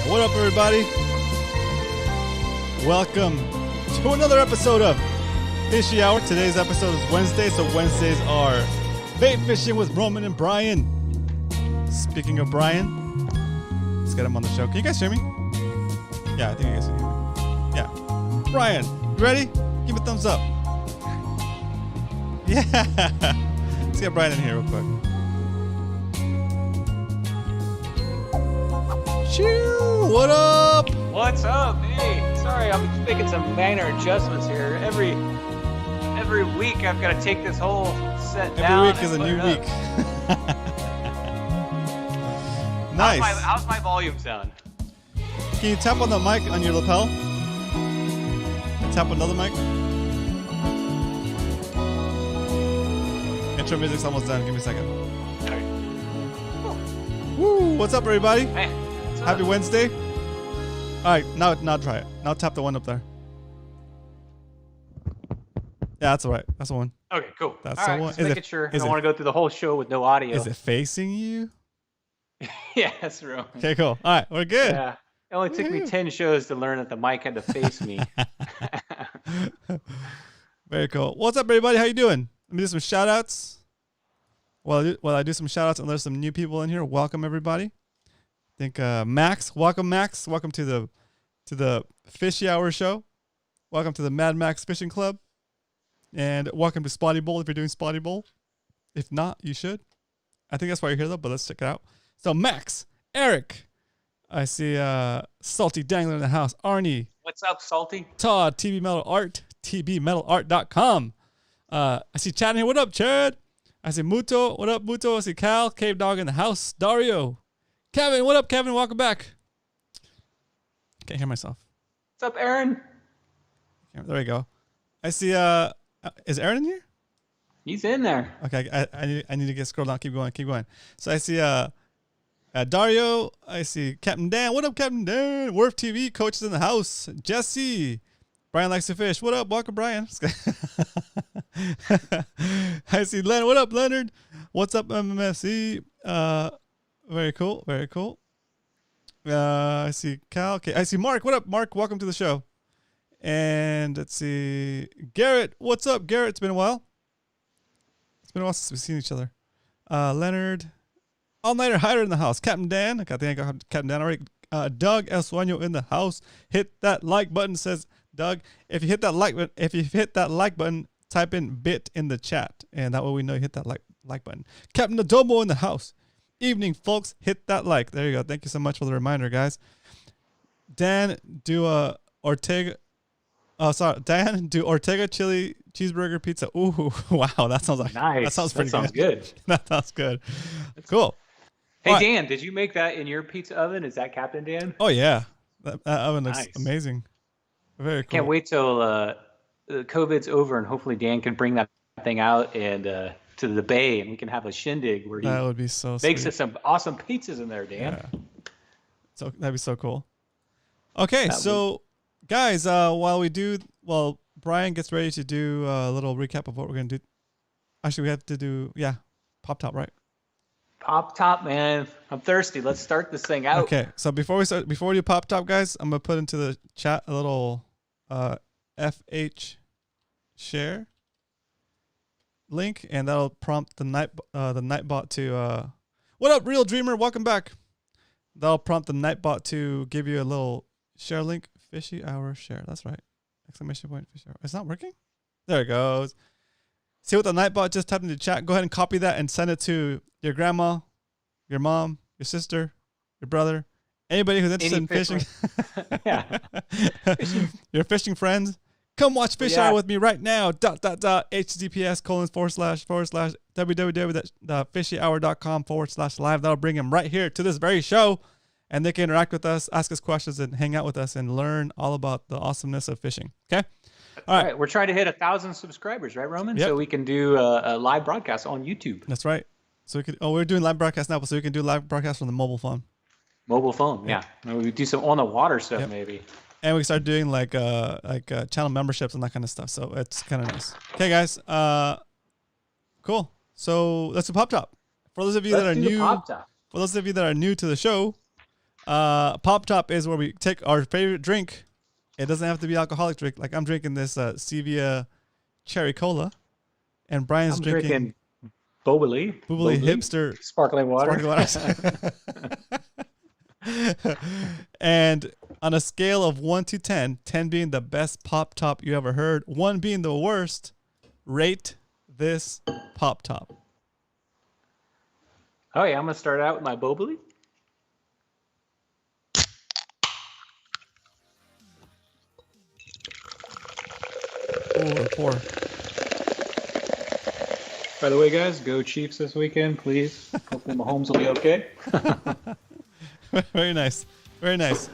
What up, everybody? Welcome to another episode of Fishy Hour. Today's episode is Wednesday, so Wednesdays are bait fishing with Roman and Brian. Speaking of Brian, let's get him on the show. Can you guys hear me? Yeah, I think you guys can hear me. Yeah. Brian, you ready? Give me a thumbs up. Yeah. Let's get Brian in here real quick. Chew! What up? What's up? Hey, sorry, I'm making some minor adjustments here. Every week I've got to take this whole set down. Every week is a new week. Nice. How's my volume sound? Can you tap on the mic on your lapel? And tap another mic. Intro music's almost done. Give me a second. Okay. Woo! What's up, everybody? Hey. Happy Wednesday. All right, now try it. Now tap the one up there. Yeah, that's all right. That's the one. Okay, cool. That's all the right, one. just making sure. I don't want to go through the whole show with no audio. Is it facing you? Yeah, that's right. Okay, cool. All right, we're good. Yeah. It only took me 10 shows to learn that the mic had to face me. Very cool. What's up, everybody? How you doing? Let me do some shout outs. While I do some shout outs and there's some new people in here. Welcome, everybody. I think Max. Welcome, Max. Welcome to the Fishy Hour show. Welcome to the Mad Max Fishing Club. And welcome to Spotty Bowl if you're doing Spotty Bowl. If not, you should. I think that's why you're here, though, but let's check it out. So, Max, Eric, I see Salty Dangler in the house. Arnie. What's up, Salty? Todd, TB Metal Art, tbmetalart.com. I see Chad in here. What up, Chad? I see Muto. What up, Muto? I see Cal, Cave Dog in the house. Dario. Kevin. What up, Kevin? Welcome back. Can't hear myself. What's up, Aaron? There we go. I see, is Aaron in here? He's in there. Okay, I need to get scrolled down. Keep going. So I see Dario. I see Captain Dan. What up, Captain Dan? Worf TV coach is in the house. Jesse. Brian likes to fish. What up? Welcome, Brian. I see Leonard. What up, Leonard? What's up, MMFC? Very cool. I see Cal. Okay, I see Mark. What up, Mark? Welcome to the show. And let's see. Garrett, what's up, Garrett? It's been a while. It's been a while since we've seen each other. Leonard. All-nighter hider in the house. Captain Dan. I think I got Captain Dan already. Doug El Sueño in the house. Hit that like button, says Doug. If you hit that like button, type in bit in the chat. And that way we know you hit that like button. Captain Adobo in the house. Evening, folks. Hit that like. There you go. Thank you so much for the reminder, guys. Dan, do Ortega. Oh, sorry. Dan, do Ortega chili cheeseburger pizza. Ooh, wow. That sounds like nice. That sounds pretty good. That sounds good. Cool. Hey, Dan, did you make that in your pizza oven? Is that Captain Dan? Oh, yeah. That oven looks amazing. Very cool. Can't wait till COVID's over and hopefully Dan can bring that thing out and to the bay and we can have a shindig where he would be so makes sweet. us some awesome pizzas in there, Dan. Yeah. So that'd be so cool. Okay, guys, while Brian gets ready to do a little recap of what we're going to do. Actually, we have to do, Pop Top, right? Pop Top, man. I'm thirsty. Let's start this thing out. Okay, so before we do Pop Top, guys, I'm gonna put into the chat a little FH share link, and that'll prompt the Nightbot to what up, Real Dreamer? Welcome back. That'll prompt the Nightbot to give you a little share link. Fishy hour share. That's right. Exclamation point. Fishy hour. It's not working. There it goes. See what the Nightbot just typed into chat? Go ahead and copy that and send it to your grandma, your mom, your sister, your brother, anybody who's interested in fishing. Yeah. Your fishing friends. Come watch Fish Hour with me right now. https://www.fishyhour.com/live. That'll bring them right here to this very show. And they can interact with us, ask us questions, and hang out with us and learn all about the awesomeness of fishing. Okay? All right. We're trying to hit 1,000 subscribers, right, Roman? Yep. So we can do a live broadcast on YouTube. That's right. So we could. Oh, we're doing live broadcast now, so we can do live broadcast from the mobile phone. Mobile phone, yeah. Maybe we do some on the water stuff, maybe. And we start doing like channel memberships and that kind of stuff. So it's kind of nice. Okay, guys. Cool. So let's do Pop Top. For those of you that are new to the show, Pop Top is where we take our favorite drink. It doesn't have to be alcoholic drink. Like I'm drinking this Stevia cherry cola, and Brian's drinking Bubbly hipster sparkling water. And on a scale of 1 to 10, 10 being the best Pop Top you ever heard, 1 being the worst, rate this Pop Top. Oh yeah, I'm gonna start out with my Bubbly. Oh, poor. By the way, guys, go Chiefs this weekend, please. Hopefully Mahomes will be okay. Very nice. Very nice.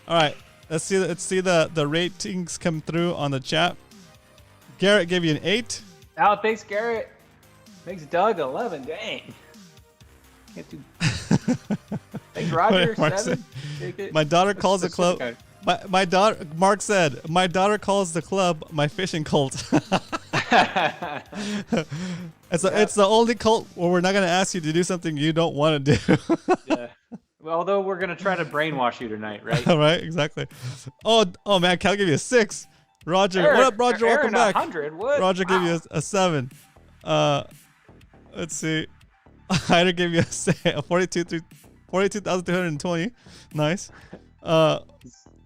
All right. Let's see the ratings come through on the chat. Garrett gave you an 8. Oh, thanks, Garrett. Thanks, Doug. 11. Dang. Can't do. Thanks, Roger. 7. Take it. My daughter calls the club. My daughter. Mark said, "My daughter calls the club my fishing cult." It's the only cult where we're not going to ask you to do something you don't want to do. Yeah. Well, although we're going to try to brainwash you tonight, right? Right, exactly. Oh man, Cal gave you a 6. Roger, Aaron, what up, Roger? Aaron, Welcome back. 100. What? Roger gave you a 7. Let's see. Hyder gave you a 42,220. Nice. Zero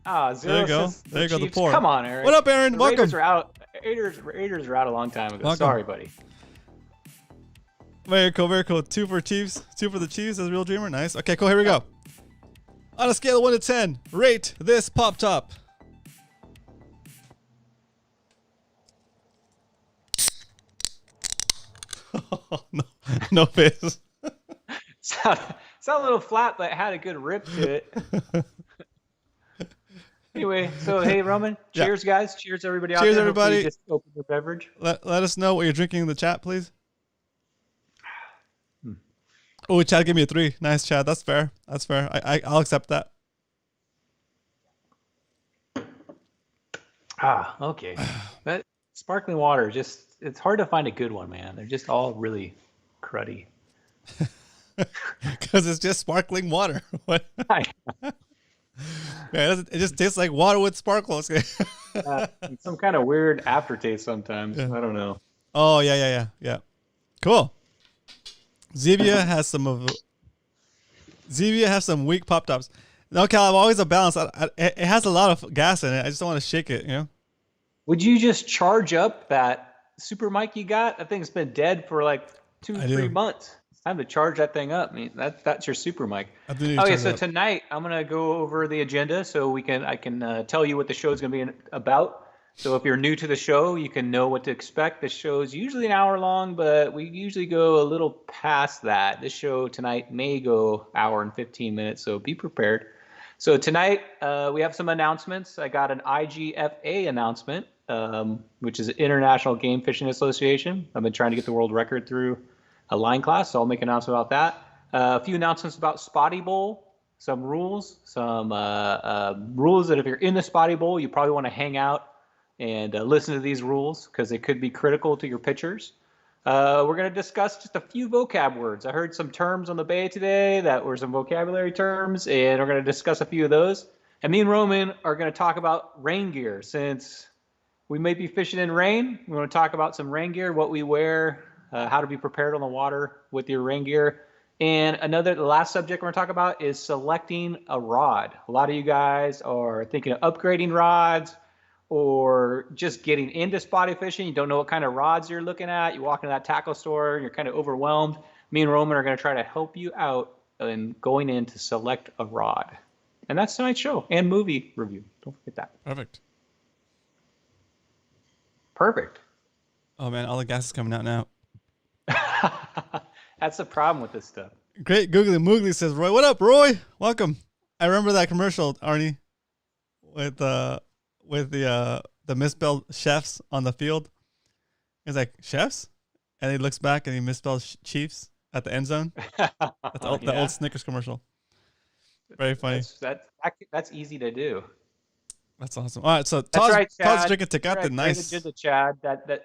there you go. There you go. The poor. Come on, Aaron. What up, Aaron? The Welcome. Raiders are out. Raiders are out a long time ago. Welcome. Sorry, buddy. Very cool. Very cool. 2 for Chiefs. 2 for the Chiefs as Real Dreamer. Nice. Okay, cool. Here we go. On a scale of 1 to 10, rate this Pop Top. No fizz. Sound a little flat, but had a good rip to it. Anyway, so hey, Roman, cheers, guys. Cheers, everybody out there. Cheers, everybody. Just open your beverage. Let us know what you're drinking in the chat, please. Oh, Chad gave me a 3. Nice, Chad. That's fair. That's fair. I'll accept that. Okay. That sparkling water, it's hard to find a good one, man. They're just all really cruddy. Because it's just sparkling water. What? Man, it just tastes like water with sparkles. Some kind of weird aftertaste sometimes. Yeah. I don't know. Oh yeah. Cool. Zevia has some weak pop tops. No, Cal, I'm always a balance. It has a lot of gas in it. I just don't want to shake it, you know? Would you just charge up that super mic you got? That thing's been dead for like 3 months. It's time to charge that thing up. I mean, that's your super mic. Okay, so tonight I'm gonna go over the agenda so I can tell you what the show is gonna be about. So if you're new to the show, you can know what to expect. The show is usually an hour long, but we usually go a little past that. This show tonight may go hour and 15 minutes, so be prepared. So tonight we have some announcements. I got an IGFA announcement, which is International Game Fishing Association. I've been trying to get the world record through a line class, so I'll make an announcement about that. A few announcements about Spotty Bowl, some rules that if you're in the Spotty Bowl, you probably want to hang out and listen to these rules because they could be critical to your pictures. We're going to discuss just a few vocab words. I heard some terms on the bay today that were some vocabulary terms, and we're going to discuss a few of those. And me and Roman are going to talk about rain gear. Since we may be fishing in rain, we want to talk about some rain gear, what we wear, how to be prepared on the water with your rain gear. And the last subject we're going to talk about is selecting a rod. A lot of you guys are thinking of upgrading rods, or just getting into spotty fishing. You don't know what kind of rods you're looking at. You walk into that tackle store and you're kind of overwhelmed. Me and Roman are going to try to help you out in going in to select a rod. And that's tonight's show and movie review. Don't forget that. Perfect. Oh man, all the gas is coming out now. That's the problem with this stuff. Great Googly Moogly says, Roy, what up, Roy? Welcome. I remember that commercial, Arnie, with the misspelled chefs on the field. He's like, chefs? And he looks back and he misspells Chiefs at the end zone. That's the old Snickers commercial. Very funny. That's easy to do. That's awesome. All right, so Todd's drinking Tecate. Nice. Just the Chad.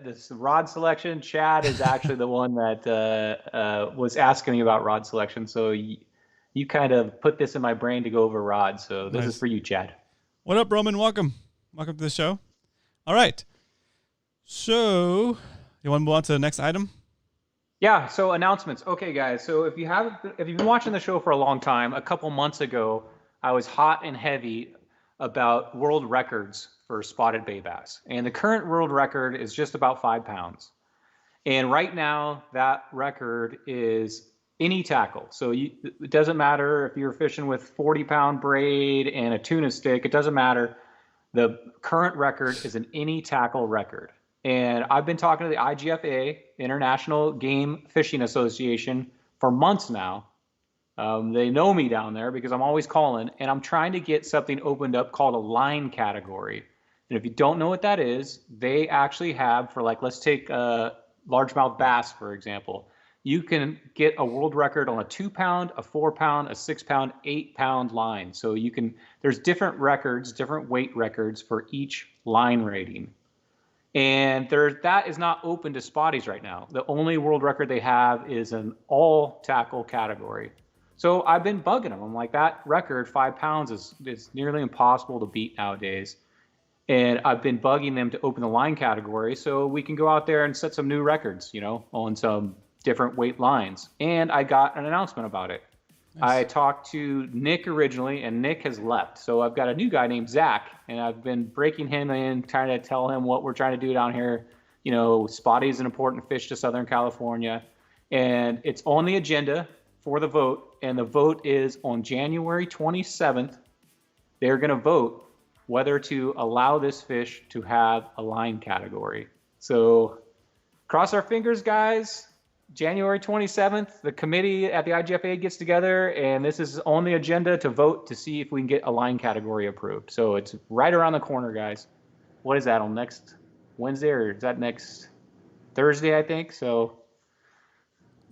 This rod selection. Chad is actually the one that was asking me about rod selection. So you kind of put this in my brain to go over rods. So this is for you, Chad. What up, Roman? Welcome to the show. All right. So you want to move on to the next item? Yeah. So announcements. Okay, guys. So if you've been watching the show for a long time, a couple months ago, I was hot and heavy about world records for spotted bay bass. And the current world record is just about 5 pounds. And right now, that record is any tackle. So it doesn't matter if you're fishing with 40-pound braid and a tuna stick. It doesn't matter. The current record is an any tackle record. And I've been talking to the IGFA, International Game Fishing Association, for months now. They know me down there because I'm always calling, and I'm trying to get something opened up called a line category. And if you don't know what that is, they actually have, for like, let's take largemouth bass, for example. You can get a world record on a 2-pound, a 4-pound, a 6-pound, 8-pound line. So there's different records, different weight records for each line rating. And that is not open to spotties right now. The only world record they have is an all tackle category. So I've been bugging them. I'm like, that record, 5 pounds, is nearly impossible to beat nowadays. And I've been bugging them to open the line category so we can go out there and set some new records, on some different weight lines. And I got an announcement about it. Nice. I talked to Nick originally, and Nick has left. So I've got a new guy named Zach, and I've been breaking him in, trying to tell him what we're trying to do down here. Spotty is an important fish to Southern California. And it's on the agenda for the vote, and the vote is on January 27th. They're going to vote whether to allow this fish to have a line category. So cross our fingers, guys. January 27th, the committee at the IGFA gets together, and this is on the agenda to vote to see if we can get a line category approved. So it's right around the corner, guys. What is that, on next Wednesday, or is that next Thursday, I think? So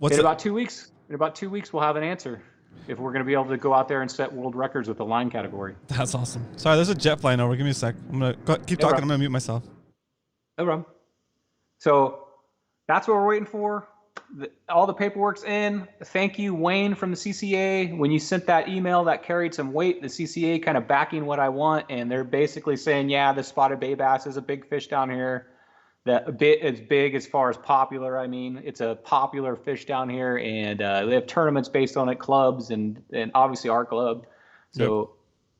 about 2 weeks. In about 2 weeks, we'll have an answer if we're going to be able to go out there and set world records with the line category. That's awesome. Sorry, there's a jet flying over. Give me a sec. I'm going to keep talking. I'm going to mute myself. No problem. So that's what we're waiting for. all the paperwork's in. Thank you, Wayne from the CCA. When you sent that email, that carried some weight. The CCA kind of backing what I want, and they're basically saying, yeah, the spotted bay bass is a big fish down here. That a bit as big as far as popular. I mean, it's a popular fish down here, and they have tournaments based on it, clubs, and obviously our club. So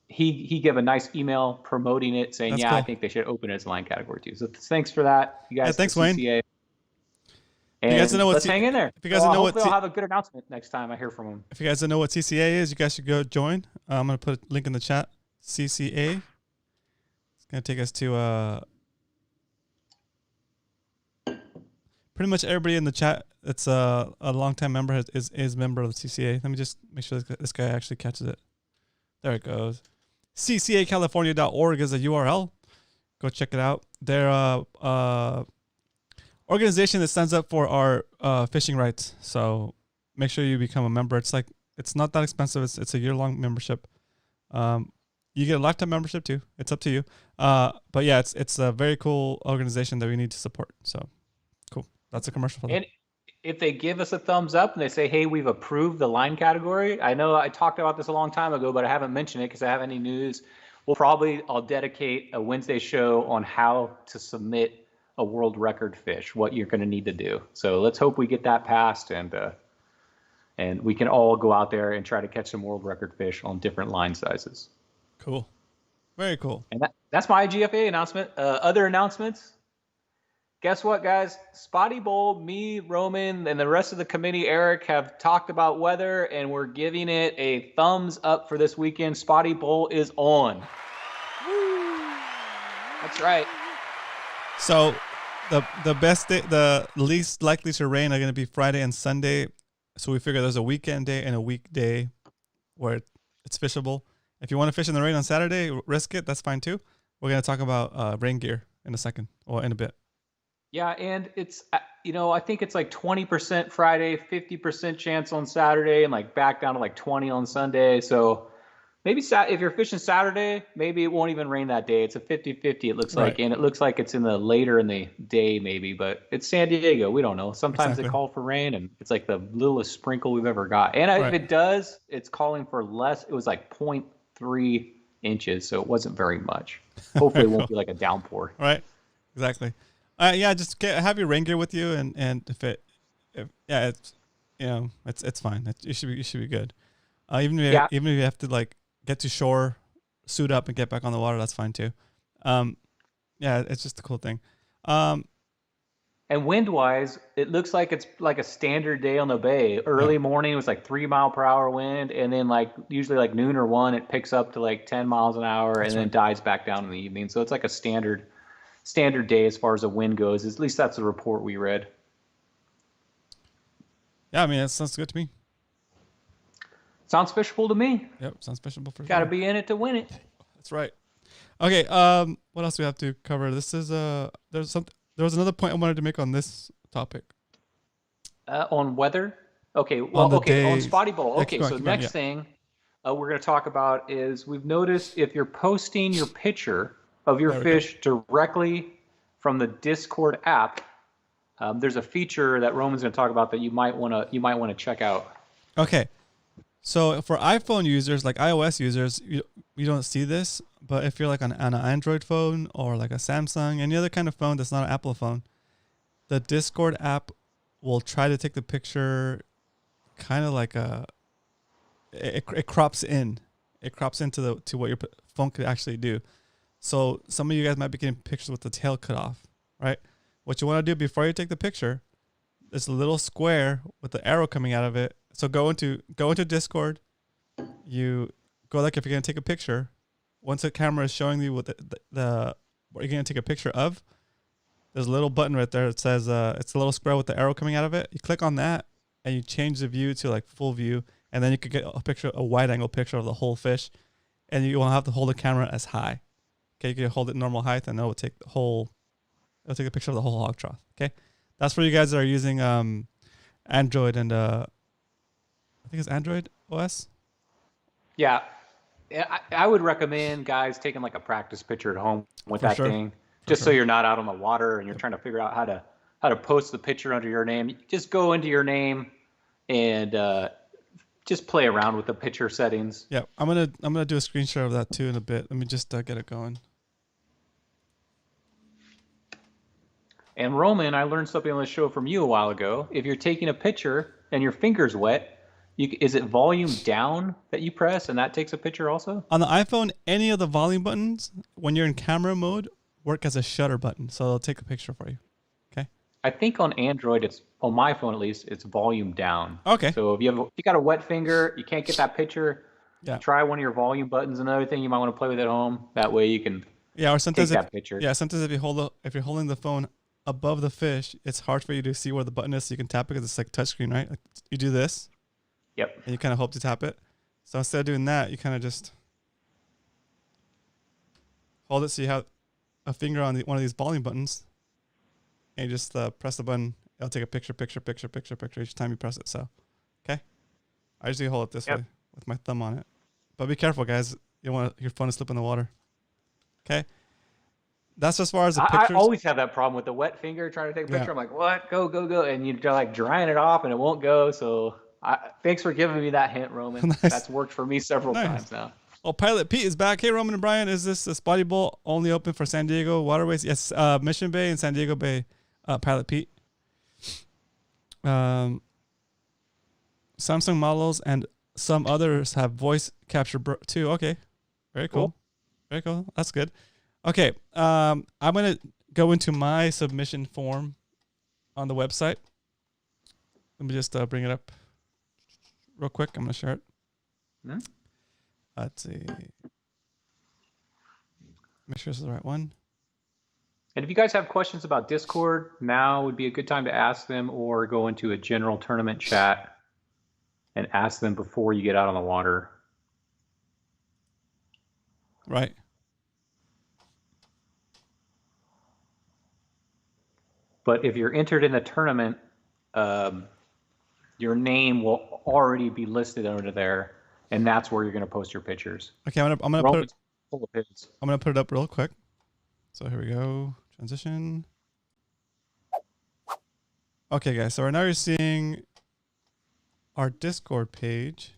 he gave a nice email promoting it, saying, That's yeah, cool. I think they should open it as a line category too. So thanks for that, you guys. Yeah, thanks, CCA. Wayne. And you guys don't know what let's hang in there. If you guys don't know hopefully I'll have a good announcement next time I hear from them. If you guys don't know what CCA is, you guys should go join. I'm gonna put a link in the chat. CCA. It's gonna take us to pretty much everybody in the chat that's a longtime member is member of the CCA. Let me just make sure this guy actually catches it. There it goes. CCACalifornia.org is a URL. Go check it out. They're organization that stands up for our fishing rights. So make sure you become a member. It's not that expensive. It's a year-long membership. You get a lifetime membership too. It's up to you. But yeah, it's a very cool organization that we need to support. So cool. That's a commercial for them. And if they give us a thumbs up and they say, hey, we've approved the line category. I know I talked about this a long time ago, but I haven't mentioned it because I haven't any news. I'll dedicate a Wednesday show on how to submit a world record fish, what you're going to need to do. So let's hope we get that passed, and we can all go out there and try to catch some world record fish on different line sizes. Cool. Very cool. And that's my GFA announcement. Other announcements. Guess what, guys? Spotty Bowl, me, Roman, and the rest of the committee, Eric, have talked about weather, and we're giving it a thumbs up for this weekend. Spotty Bowl is on. Woo. That's right. So the best day, the least likely to rain are going to be Friday and Sunday. So we figure there's a weekend day and a weekday where it's fishable. If you want to fish in the rain on Saturday, risk it. That's fine too. We're going to talk about rain gear in a second or in a bit. Yeah, and it's, I think it's like 20% Friday, 50% chance on Saturday, and like back down to like 20 on Sunday. So maybe if you're fishing Saturday, maybe it won't even rain that day. It's a 50-50, it looks like, and it looks like it's in the later in the day maybe, but it's San Diego. We don't know. Sometimes they call for rain, and it's like the littlest sprinkle we've ever got. And if it does, it's calling for less. It was like 0.3 inches, so it wasn't very much. Hopefully it won't be like a downpour. Right, exactly. Yeah, just have your rain gear with you, and it's fine. You should be good. Even if you have to like get to shore, suit up, and get back on the water, that's fine too. It's just a cool thing. And wind-wise, it looks like it's like a standard day on the bay. Early morning, it was like 3 mile per hour wind, and then like usually like noon or 1, it picks up to like 10 miles an hour, and then dies back down in the evening. So it's like a standard day as far as the wind goes. At least that's the report we read. Yeah, I mean, that sounds good to me. Sounds fishable to me. Yep, sounds fishable for sure. Got to be in it to win it. That's right. Okay, what else do we have to cover? This is there was another point I wanted to make on this topic. On weather? Okay, on Spotty Bowl. Okay, so next thing we're going to talk about is we've noticed if you're posting your picture of your fish directly from the Discord app, there's a feature that Roman's going to talk about that you might want to check out. Okay, so for iPhone users, like iOS users, you don't see this, but if you're like on an Android phone or like a Samsung, any other kind of phone that's not an Apple phone, the Discord app will try to take the picture kind of like it crops into what your phone could actually do. So some of you guys might be getting pictures with the tail cut off, right? What you want to do before you take the picture, there's a little square with the arrow coming out of it. So go into Discord. You go like if you're gonna take a picture. Once the camera is showing you what what you're gonna take a picture of, there's a little button right there that says it's a little square with the arrow coming out of it. You click on that and you change the view to like full view, and then you could get a wide angle picture of the whole fish, and you won't have to hold the camera as high. Okay, you can hold it normal height, and it'll take a picture of the whole hog trough. Okay, that's for you guys that are using Android and I think it's Android OS. Yeah, I would recommend guys taking like a practice picture at home with that thing, just so you're not out on the water and you're trying to figure out how to how to post the picture under your name. Just go into your name and just play around with the picture settings. Yeah, I'm gonna do a screen share of that too in a bit. Let me just get it going. And Roman, I learned something on the show from you a while ago. If you're taking a picture and your finger's wet, is it volume down that you press and that takes a picture also? On the iPhone, any of the volume buttons, when you're in camera mode, work as a shutter button. So it'll take a picture for you. Okay. I think on Android, it's on my phone at least, it's volume down. Okay. So if you got a wet finger, you can't get that picture. Yeah. Try one of your volume buttons. Another thing you might want to play with at home. That way you can or sometimes take that picture. Yeah, sometimes if you're holding the phone above the fish, it's hard for you to see where the button is, so you can tap it because it's like touchscreen, right? Like you do this. Yep. And you kind of hope to tap it. So instead of doing that, you kind of just hold it so you have a finger on one of these volume buttons, and you just press the button. It'll take a picture each time you press it. So, okay. I usually hold it this way with my thumb on it. But be careful, guys. You don't want your phone to slip in the water. Okay. That's as far as the pictures. I always have that problem with the wet finger trying to take a picture. I'm like, what? Go. And you're like drying it off and it won't go. So thanks for giving me that hint, Roman. Nice. That's worked for me several times now. Oh, Pilot Pete is back. Hey, Roman and Brian, is this a Spotty Bowl only open for San Diego waterways? Yes, Mission Bay and San Diego Bay, Pilot Pete. Samsung models and some others have voice capture too. Okay, very cool. Very cool. That's good. Okay, I'm going to go into my submission form on the website. Let me just bring it up real quick. I'm going to share it. Hmm? Let's see. Make sure this is the right one. And if you guys have questions about Discord, now would be a good time to ask them, or go into a general tournament chat and ask them before you get out on the water. Right. But if you're entered in the tournament, your name will already be listed under there, and that's where you're going to post your pictures. Okay, I'm gonna put it. Full of his. I'm gonna put it up real quick. So here we go. Transition. Okay, guys. So right now you're seeing our Discord page.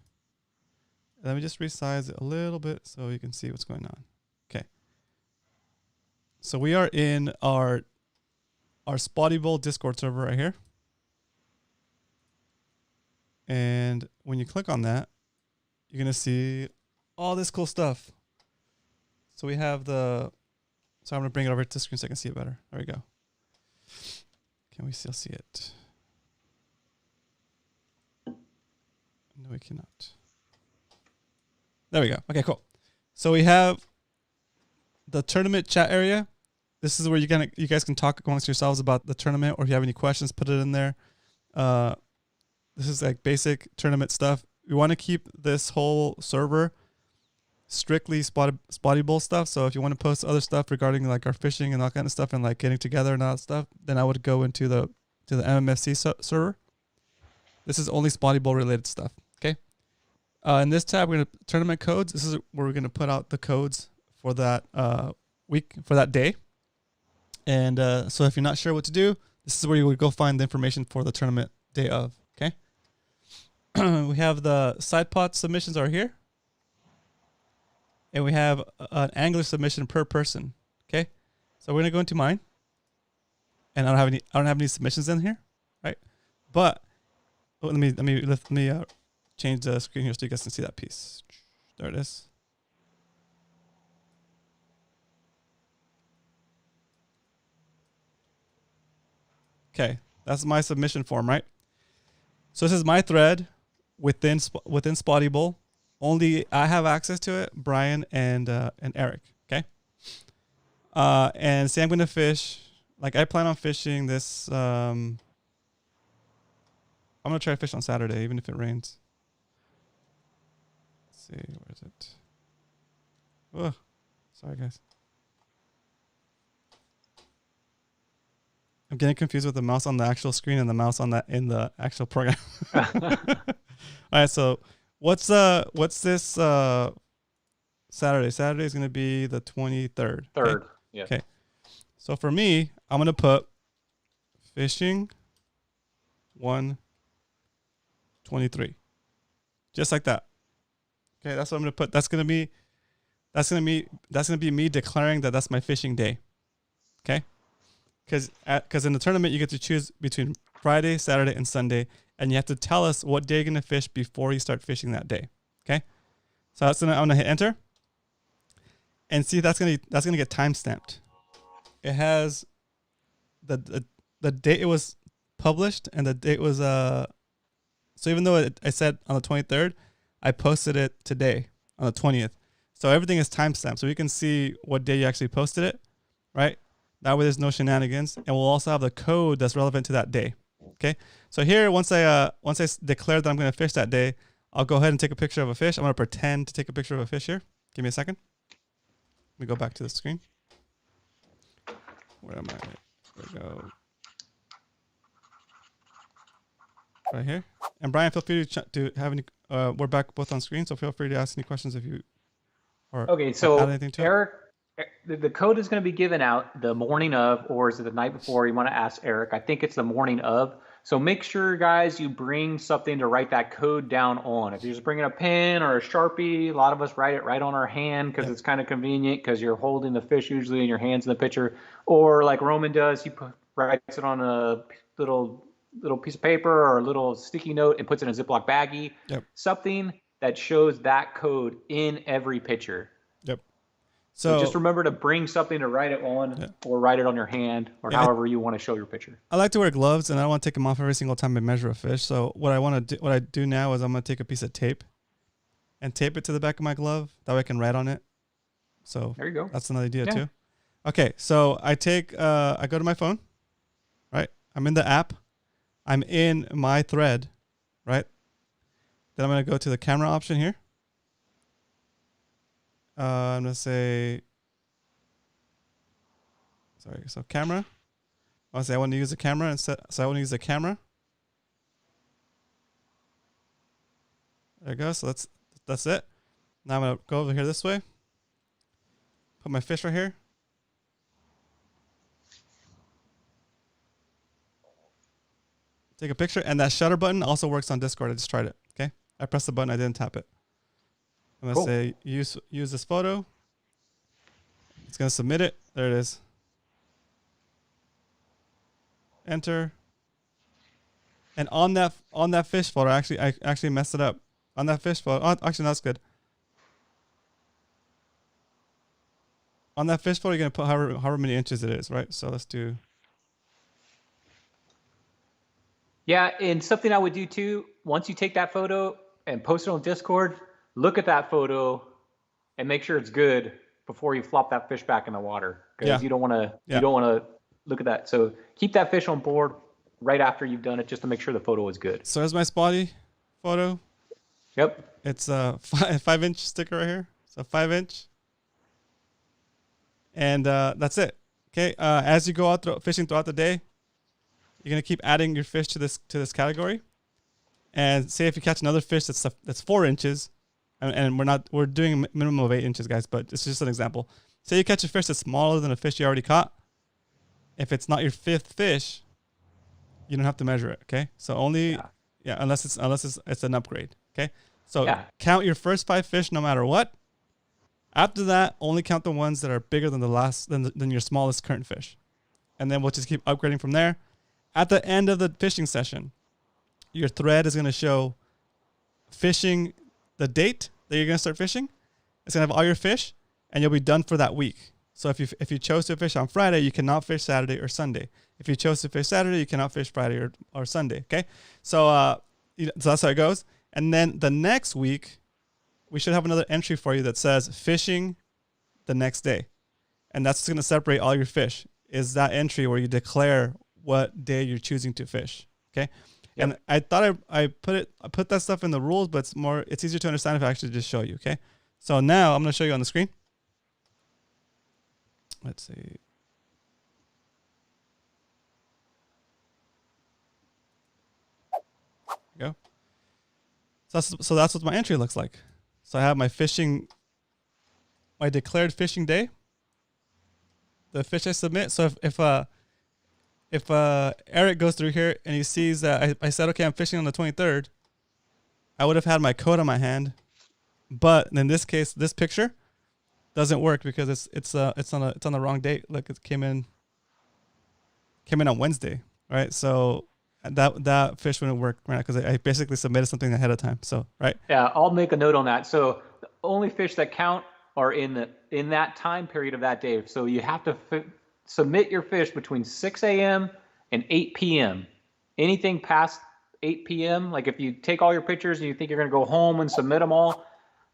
Let me just resize it a little bit so you can see what's going on. Okay. So we are in our Spotty Bowl Discord server right here. And when you click on that, you're going to see all this cool stuff. So we have so I'm going to bring it over to the screen so I can see it better. There we go. Can we still see it? No, we cannot. There we go. Okay, cool. So we have the tournament chat area. This is where you guys can talk amongst yourselves about the tournament, or if you have any questions, put it in there. This is like basic tournament stuff. We want to keep this whole server strictly Spotty Bowl stuff. So if you want to post other stuff regarding like our fishing and all kind of stuff and like getting together and all that stuff, then I would go into the MMFC server. This is only Spotty Bowl related stuff. Okay. In this tab, we're going to tournament codes. This is where we're going to put out the codes for that week, for that day. And so if you're not sure what to do, this is where you would go find the information for the tournament day of. Okay. We have the side pot submissions are here. And we have an angler submission per person. Okay. So we're going to go into mine. And I don't have any submissions in here. Right. But let me change the screen here so you guys can see that piece. There it is. Okay, that's my submission form, right? So this is my thread within Spotty Bowl. Only I have access to it, Brian and Eric. Okay. And say I'm gonna fish. Like I plan on fishing this. I'm gonna try to fish on Saturday, even if it rains. Let's see, where is it? Oh, sorry guys. I'm getting confused with the mouse on the actual screen and the mouse on that in the actual program. All right, so what's this Saturday? Saturday is going to be the 23rd. Third, okay? yeah. Okay. So for me, I'm going to put fishing 123. Just like that. Okay, that's what I'm gonna put. That's gonna be me declaring that that's my fishing day. Okay, because in the tournament you get to choose between Friday, Saturday, and Sunday, and you have to tell us what day you're gonna fish before you start fishing that day. Okay, so I'm gonna hit enter, and see that's gonna get time stamped. It has the date it was published and the date was so even though I said on the 23rd, I posted it today on the 20th. So everything is timestamped, so we can see what day you actually posted it, right? That way there's no shenanigans, and we'll also have the code that's relevant to that day. Okay. So here, once I declare that I'm going to fish that day, I'll go ahead and take a picture of a fish. I'm going to pretend to take a picture of a fish here. Give me a second. Let me go back to the screen. Where am I? There we go. Right here. And Brian, feel free to have any. We're back both on screen, so feel free to ask any questions if you. Okay, so add anything to Eric, the code is going to be given out the morning of, or is it the night before? You want to ask Eric. I think it's the morning of. So make sure, guys, you bring something to write that code down on. If you're just bringing a pen or a Sharpie, a lot of us write it right on our hand because it's kind of convenient because you're holding the fish usually in your hands in the picture. Or like Roman does, he writes it on a little piece of paper or a little sticky note and puts it in a Ziploc baggie. Yep. Something that shows that code in every picture. Yep. So just remember to bring something to write it on, or write it on your hand, or however you want to show your picture. I like to wear gloves, and I don't want to take them off every single time I measure a fish. So what I do now is I'm going to take a piece of tape and tape it to the back of my glove. That way I can write on it. So there you go. That's another idea too. Okay, so I go to my phone, right? I'm in the app. I'm in my thread, right? Then I'm going to go to the camera option here. I'm going to say, so camera. I'll say I want to use the camera instead. So I want to use the camera. There you go. So that's it. Now I'm going to go over here this way. Put my fish right here. Take a picture, and that shutter button also works on Discord. I just tried it. Okay, I pressed the button. I didn't tap it. I'm gonna say use this photo. It's gonna submit it. There it is. Enter. And on that fish photo, I actually messed it up. On that fish photo, actually that's good. On that fish photo, you're gonna put however many inches it is, right? So let's do. Yeah, and something I would do too, once you take that photo and post it on Discord, look at that photo and make sure it's good before you flop that fish back in the water, because you don't want to look at that. So keep that fish on board right after you've done it, just to make sure the photo is good. So here's my spotty photo. Yep. It's a 5-inch sticker right here. So 5-inch. And that's it. Okay. As you go out fishing throughout the day, you're gonna keep adding your fish to this category. And say if you catch another fish that's 4 inches, and we're doing a minimum of 8 inches, guys, but it's just an example. Say you catch a fish that's smaller than a fish you already caught. If it's not your 5th fish, you don't have to measure it. Okay. So only unless it's an upgrade. Okay. So count your first 5 fish no matter what. After that, only count the ones that are bigger than than your smallest current fish. And then we'll just keep upgrading from there. At the end of the fishing session, your thread is going to show fishing, the date that you're going to start fishing. It's going to have all your fish, and you'll be done for that week. So if you chose to fish on Friday, you cannot fish Saturday or Sunday. If you chose to fish Saturday, you cannot fish Friday or Sunday. Okay, so that's how it goes. And then the next week, we should have another entry for you that says fishing the next day, and that's going to separate all your fish. Is that entry where you declare what day you're choosing to fish? Okay. Yep. And I thought I put that stuff in the rules, but it's easier to understand if I actually just show you. Okay. So now I'm going to show you on the screen. Let's see. There we go. So that's what my entry looks like. So I have my declared fishing day, the fish I submit. So if if Eric goes through here and he sees that I said, okay, I'm fishing on the 23rd, I would have had my code on my hand. But in this case, this picture doesn't work because it's on the wrong date. Look, it came in on Wednesday, right? So that fish wouldn't work right because I basically submitted something ahead of time. So right. Yeah, I'll make a note on that. So the only fish that count are in that time period of that day. So you have to submit your fish between 6 a.m. and 8 p.m. Anything past 8 p.m., like if you take all your pictures and you think you're going to go home and submit them all,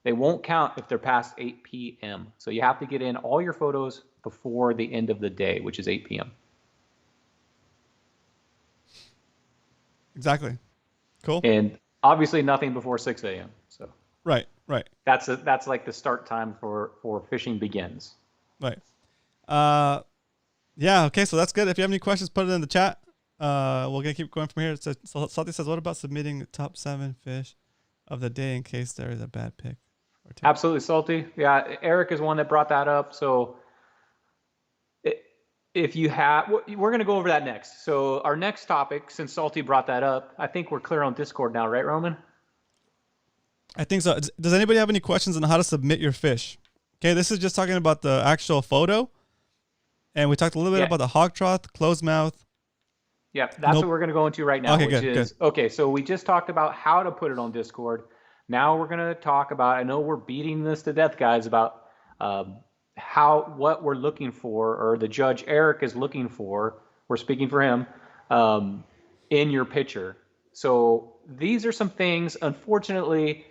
they won't count if they're past 8 p.m. So you have to get in all your photos before the end of the day, which is 8 p.m. Exactly. Cool. And obviously nothing before 6 a.m. So right. That's like the start time for fishing begins. Right. Yeah. Okay. So that's good. If you have any questions, put it in the chat. We're gonna keep going from here. So Salty says, "What about submitting the top 7 fish of the day in case there is a bad pick?" Or two? Absolutely, Salty. Yeah, Eric is one that brought that up. So if you have, we're gonna go over that next. So our next topic, since Salty brought that up, I think we're clear on Discord now, right, Roman? I think so. Does anybody have any questions on how to submit your fish? Okay, this is just talking about the actual photo. And we talked a little bit about the hog trough, closed mouth. Yeah, that's what we're going to go into right now. Okay, good. Okay, so we just talked about how to put it on Discord. Now we're going to talk about, I know we're beating this to death, guys, about what we're looking for, or the judge Eric is looking for, we're speaking for him, in your picture. So these are some things, unfortunately,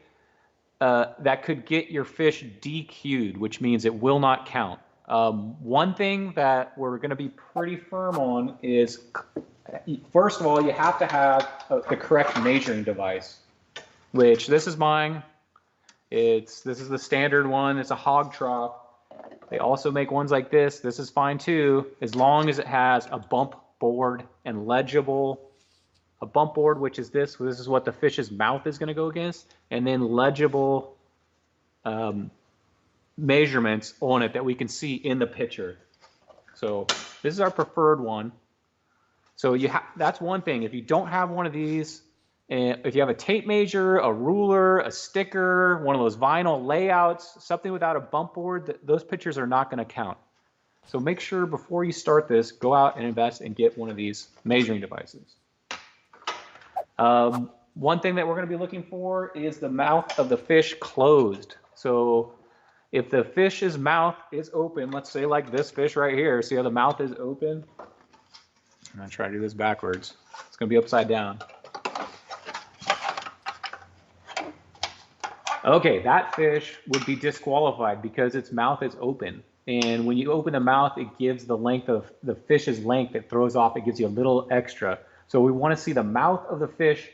that could get your fish DQ'd, which means it will not count. One thing that we're going to be pretty firm on is, first of all, you have to have the correct measuring device, which this is mine. This is the standard one. It's a hog trough. They also make ones like this. This is fine too, as long as it has a bump board and legible. A bump board, which is this. This is what the fish's mouth is going to go against, and then legible measurements on it that we can see in the picture. So this is our preferred one. So that's one thing. If you don't have one of these, and if you have a tape measure, a ruler, a sticker, one of those vinyl layouts, something without a bump board, those pictures are not going to count. So make sure before you start this, go out and invest and get one of these measuring devices. One thing that we're going to be looking for is the mouth of the fish closed. So if the fish's mouth is open, let's say like this fish right here, see how the mouth is open? I'm going to try to do this backwards. It's going to be upside down. Okay, that fish would be disqualified because its mouth is open. And when you open the mouth, it gives the length of the fish's length. It throws off. It gives you a little extra. So we want to see the mouth of the fish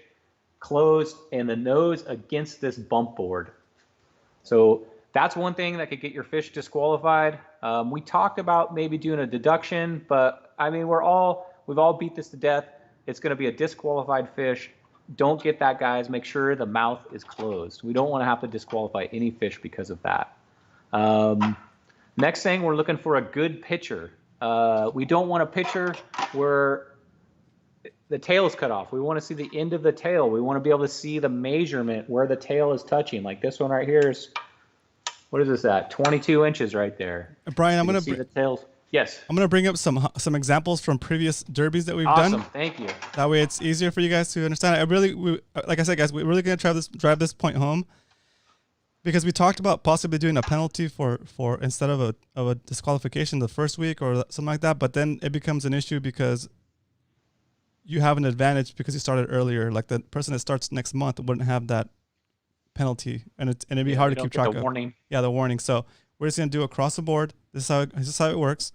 closed and the nose against this bump board. So that's one thing that could get your fish disqualified. We talked about maybe doing a deduction, but I mean, we've all beat this to death. It's going to be a disqualified fish. Don't get that, guys. Make sure the mouth is closed. We don't want to have to disqualify any fish because of that. Next thing, we're looking for a good picture. We don't want a picture where the tail is cut off. We want to see the end of the tail. We want to be able to see the measurement where the tail is touching. Like this one right here is, what is this at? 22 inches right there. Brian, I'm going to see the tails. Yes. I'm going to bring up some examples from previous derbies that we've done. Awesome. Thank you. That way it's easier for you guys to understand. Like I said, guys, we're really going to drive this point home because we talked about possibly doing a penalty for instead of a disqualification the first week or something like that. But then it becomes an issue because you have an advantage because you started earlier. Like the person that starts next month wouldn't have that penalty, and it'd be hard to keep track of. Warning. Yeah, the warning. So we're just gonna do across the board. This is how it works.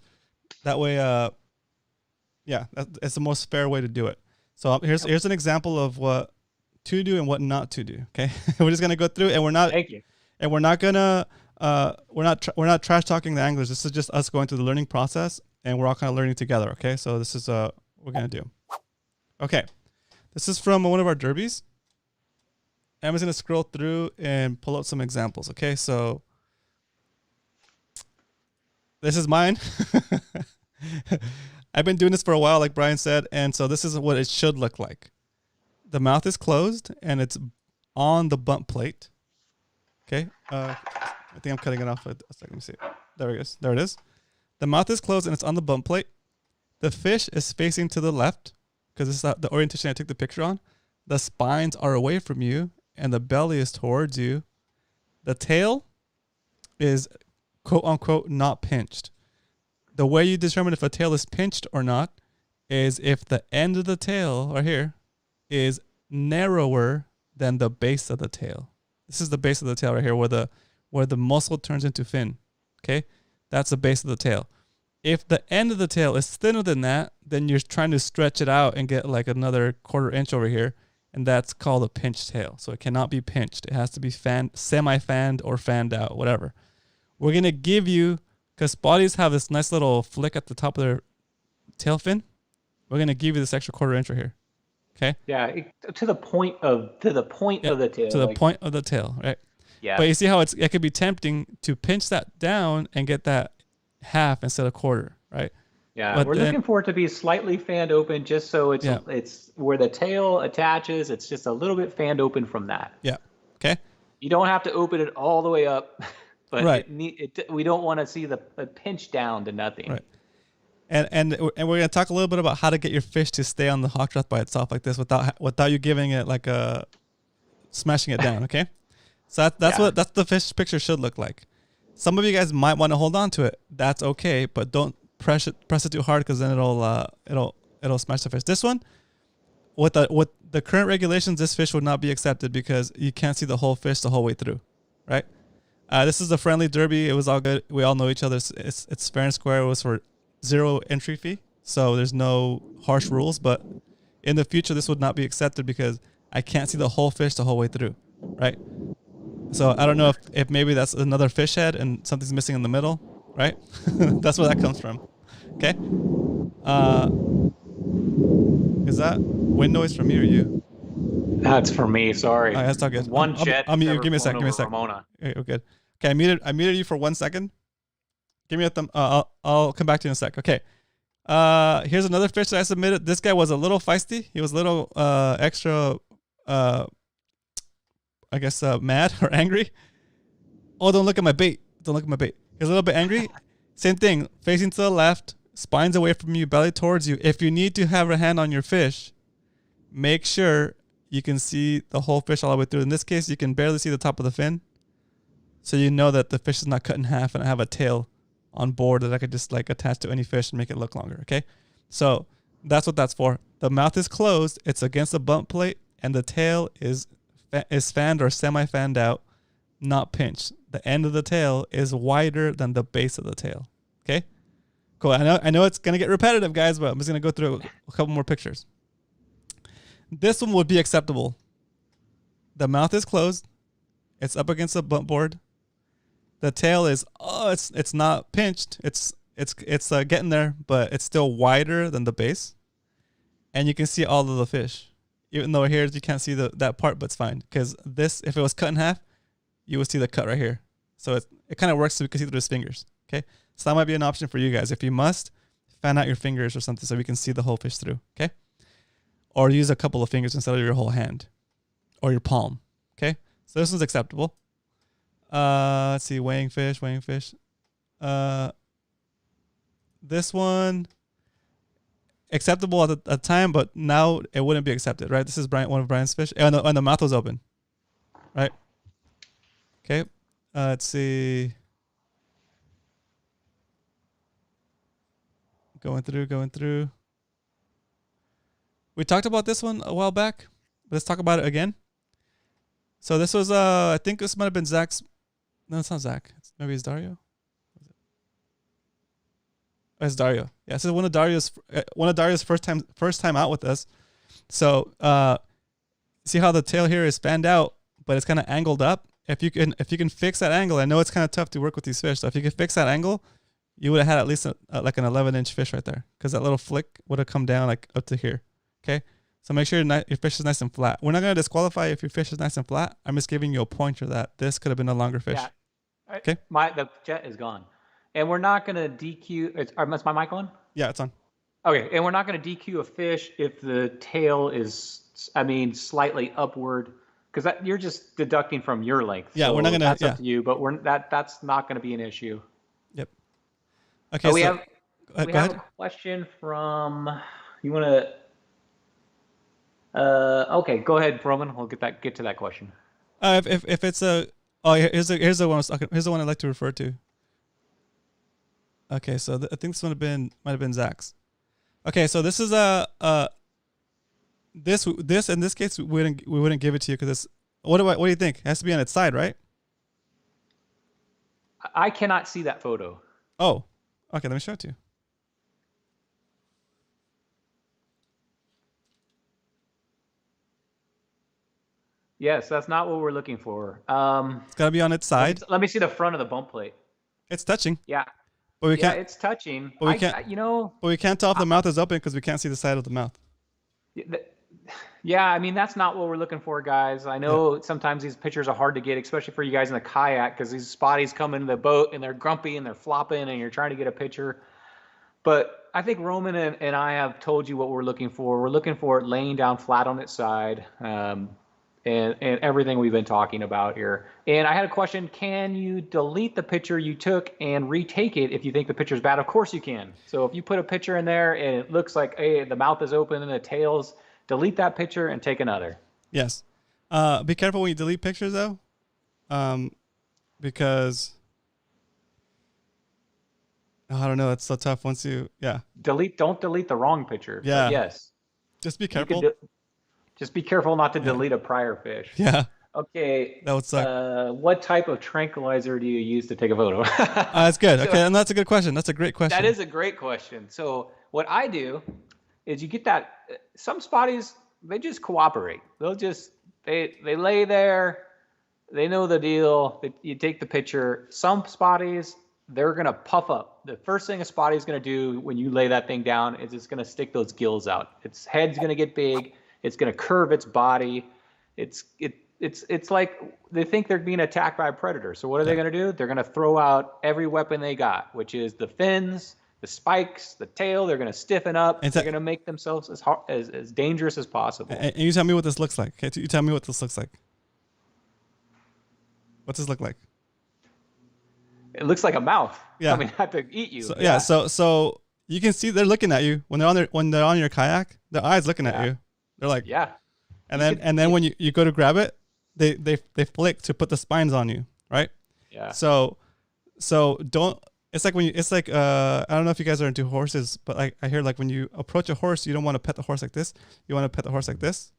That way, it's the most fair way to do it. So here's an example of what to do and what not to do. Okay, we're just gonna go through, and we're not. Thank you. And we're not gonna we're not trash talking the anglers. This is just us going through the learning process, and we're all kind of learning together. Okay, so this is what we're gonna do. Okay, this is from one of our derbies. I'm just gonna scroll through and pull out some examples. Okay, so this is mine. I've been doing this for a while, like Brian said, and so this is what it should look like. The mouth is closed and it's on the bump plate. Okay. I think I'm cutting it off. A second. Let me see. There it goes. There it is. The mouth is closed and it's on the bump plate. The fish is facing to the left because this is the orientation I took the picture on. The spines are away from you and the belly is towards you. The tail is quote unquote not pinched. The way you determine if a tail is pinched or not is if the end of the tail right here is narrower than the base of the tail. This is the base of the tail right here where the muscle turns into fin. Okay? That's the base of the tail. If the end of the tail is thinner than that, then you're trying to stretch it out and get like another 1/4 inch over here, and that's called a pinched tail. So it cannot be pinched. It has to be semi-fanned or fanned out, whatever. We're going to give you, because spotties have this nice little flick at the top of their tail fin, we're going to give you this extra 1/4 inch right here. Okay? Yeah, to the point of the tail. To the point of the tail, right? Yeah. But you see how it could be tempting to pinch that down and get that half instead of 1/4, right? Yeah, but we're looking for it to be slightly fanned open, just so it's where the tail attaches. It's just a little bit fanned open from that. Yeah. Okay. You don't have to open it all the way up, but right. We don't want to see the pinch down to nothing. Right. And we're gonna talk a little bit about how to get your fish to stay on the hawk trough by itself like this without you giving it like a smashing it down. Okay. So that's what the fish picture should look like. Some of you guys might want to hold on to it. That's okay, but don't press it too hard because then it'll smash the fish. This one, with the current regulations, this fish would not be accepted because you can't see the whole fish the whole way through, right? This is the friendly derby. It was all good. We all know each other. It's fair and square. It was for 0 entry fee, so there's no harsh rules. But in the future, this would not be accepted because I can't see the whole fish the whole way through, right? So I don't know if maybe that's another fish head and something's missing in the middle, right? That's where that comes from. Okay. Is that wind noise from me or you? That's for me. Sorry. All right, that's all good. One jet. Give me a second. Ramona. Okay, we're good. Okay, I muted you for 1 second. Give me a thumb. I'll come back to you in a sec. Okay. Here's another fish that I submitted. This guy was a little feisty. He was a little extra. I guess mad or angry. Oh, don't look at my bait. Don't look at my bait. He's a little bit angry. Same thing. Facing to the left, spines away from you, belly towards you. If you need to have a hand on your fish, make sure you can see the whole fish all the way through. In this case, you can barely see the top of the fin. So you know that the fish is not cut in half and I have a tail on board that I could just like attach to any fish and make it look longer. Okay. So that's what that's for. The mouth is closed. It's against the bump plate and the tail is fanned or semi-fanned out, not pinched. The end of the tail is wider than the base of the tail. Okay? Cool. I know it's going to get repetitive, guys, but I'm just going to go through a couple more pictures. This one would be acceptable. The mouth is closed. It's up against the bump board. The tail is it's not pinched. It's getting there, but it's still wider than the base. And you can see all of the fish. Even though here you can't see that part, but it's fine. Because this, if it was cut in half, you would see the cut right here. So it kind of works so we can see through his fingers. Okay? So that might be an option for you guys. If you must, fan out your fingers or something so we can see the whole fish through. Okay? Or use a couple of fingers instead of your whole hand. Or your palm. Okay? So this one's acceptable. Let's see. Weighing fish. This one, acceptable at the time, but now it wouldn't be accepted, right? This is one of Brian's fish. And the mouth was open, right? Okay. Let's see. Going through. We talked about this one a while back. Let's talk about it again. So this was, I think this might have been Zach's. No, it's not Zach. Maybe it's Dario. It's Dario. Yeah, this is one of Dario's first time out with us. So see how the tail here is fanned out, but it's kind of angled up. If you can fix that angle, I know it's kind of tough to work with these fish. So if you can fix that angle, you would have had at least like an 11-inch fish right there, because that little flick would have come down like up to here. Okay, so make sure your fish is nice and flat. We're not gonna disqualify if your fish is nice and flat. I'm just giving you a pointer that this could have been a longer fish. Yeah. Okay. The jet is gone. And we're not going to DQ. Is my mic on? Yeah, it's on. Okay, and we're not going to DQ a fish if the tail is, I mean, slightly upward, because that you're just deducting from your length. Yeah, So we're not gonna. that's Yeah. up to you, but that's not going to be an issue. Yep. Okay. We So have go a ahead. question from you want to. Okay, go ahead, Roman. We'll get to that question. If it's a here's the one I was talking, here's the one I'd like to refer to. Okay, so I think this might have been Zach's. Okay, so this is this in this case we wouldn't give it to you because it's what do you think? It has to be on its side, right? I cannot see that photo. Oh, okay. Let me show it to you. Yes, that's not what we're looking for. It's gotta be on its side. Let me see the front of the bump plate. It's touching. Yeah. But we can't. It's touching. But we can't. But we can't tell if the mouth is open because we can't see the side of the mouth. Yeah, I mean that's not what we're looking for, guys. I know sometimes these pictures are hard to get, especially for you guys in the kayak, because these spotties come into the boat and they're grumpy and they're flopping, and you're trying to get a picture. But I think Roman and I have told you what we're looking for. We're looking for it laying down flat on its side. And everything we've been talking about here. And I had a question: can you delete the picture you took and retake it if you think the picture's bad? Of course you can. So if you put a picture in there and it looks like, hey, the mouth is open and the tail's, delete that picture and take another. Yes. Be careful when you delete pictures though, because I don't know. It's so tough once you Don't delete the wrong picture. Yeah. But yes. Just be careful. Just be careful not to delete a prior fish. Yeah. Okay. That would suck. What type of tranquilizer do you use to take a photo? That's good. Okay, and that's a good question. That's a great question. That is a great question. So what I do is you get that. Some spotties, they just cooperate. They'll just they lay there. They know the deal. You take the picture. Some spotties, they're gonna puff up. The first thing a spotty is gonna do when you lay that thing down is it's gonna stick those gills out. Its head's gonna get big. It's going to curve its body. It's like they think they're being attacked by a predator. So what are they going to do? They're going to throw out every weapon they got, which is the fins, the spikes, the tail. They're going to stiffen up. They're going to make themselves as dangerous as possible. And you tell me what this looks like. Okay, you tell me what this looks like. What's this look like? It looks like a mouth. Yeah. Coming out to eat you. So, so you can see they're looking at you when they're on your kayak. Their eyes looking at you. They're like, and then when you go to grab it, they flick to put the spines on you, right? Yeah. So don't. It's like I don't know if you guys are into horses, but I hear like when you approach a horse, you don't want to pet the horse like this. You want to pet the horse like this,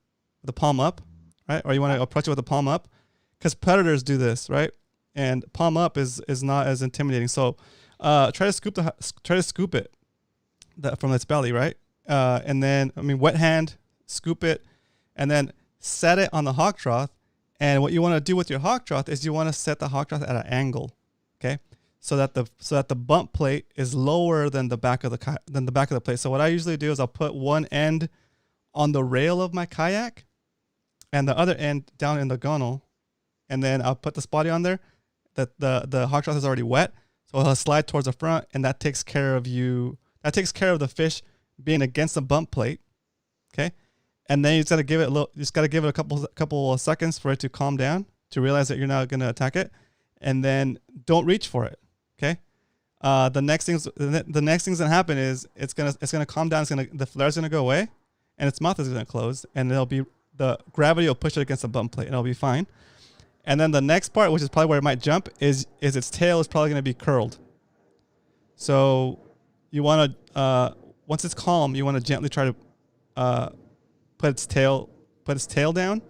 with the palm up, right? Or you want to approach it with the palm up, because predators do this, right? And palm up is not as intimidating. So try to scoop it from its belly, right? And then wet hand. Scoop it, and then set it on the hawk trough. And what you want to do with your hawk trough is you want to set the hawk trough at an angle, okay? So that the bump plate is lower than the back of the plate. So what I usually do is I'll put one end on the rail of my kayak, and the other end down in the gunnel, and then I'll put the spotty on there. That the hawk trough is already wet, so it'll slide towards the front, and that takes care of you. That takes care of the fish being against the bump plate, okay? And then you just gotta give it a couple of seconds for it to calm down, to realize that you're not gonna attack it, and then don't reach for it. Okay. The next things that happen is it's gonna calm down. The flare's gonna go away, and its mouth is gonna close, and the gravity will push it against the bump plate, and it'll be fine. And then the next part, which is probably where it might jump, is its tail is probably gonna be curled. So you wanna once it's calm, you wanna gently try to put its tail down,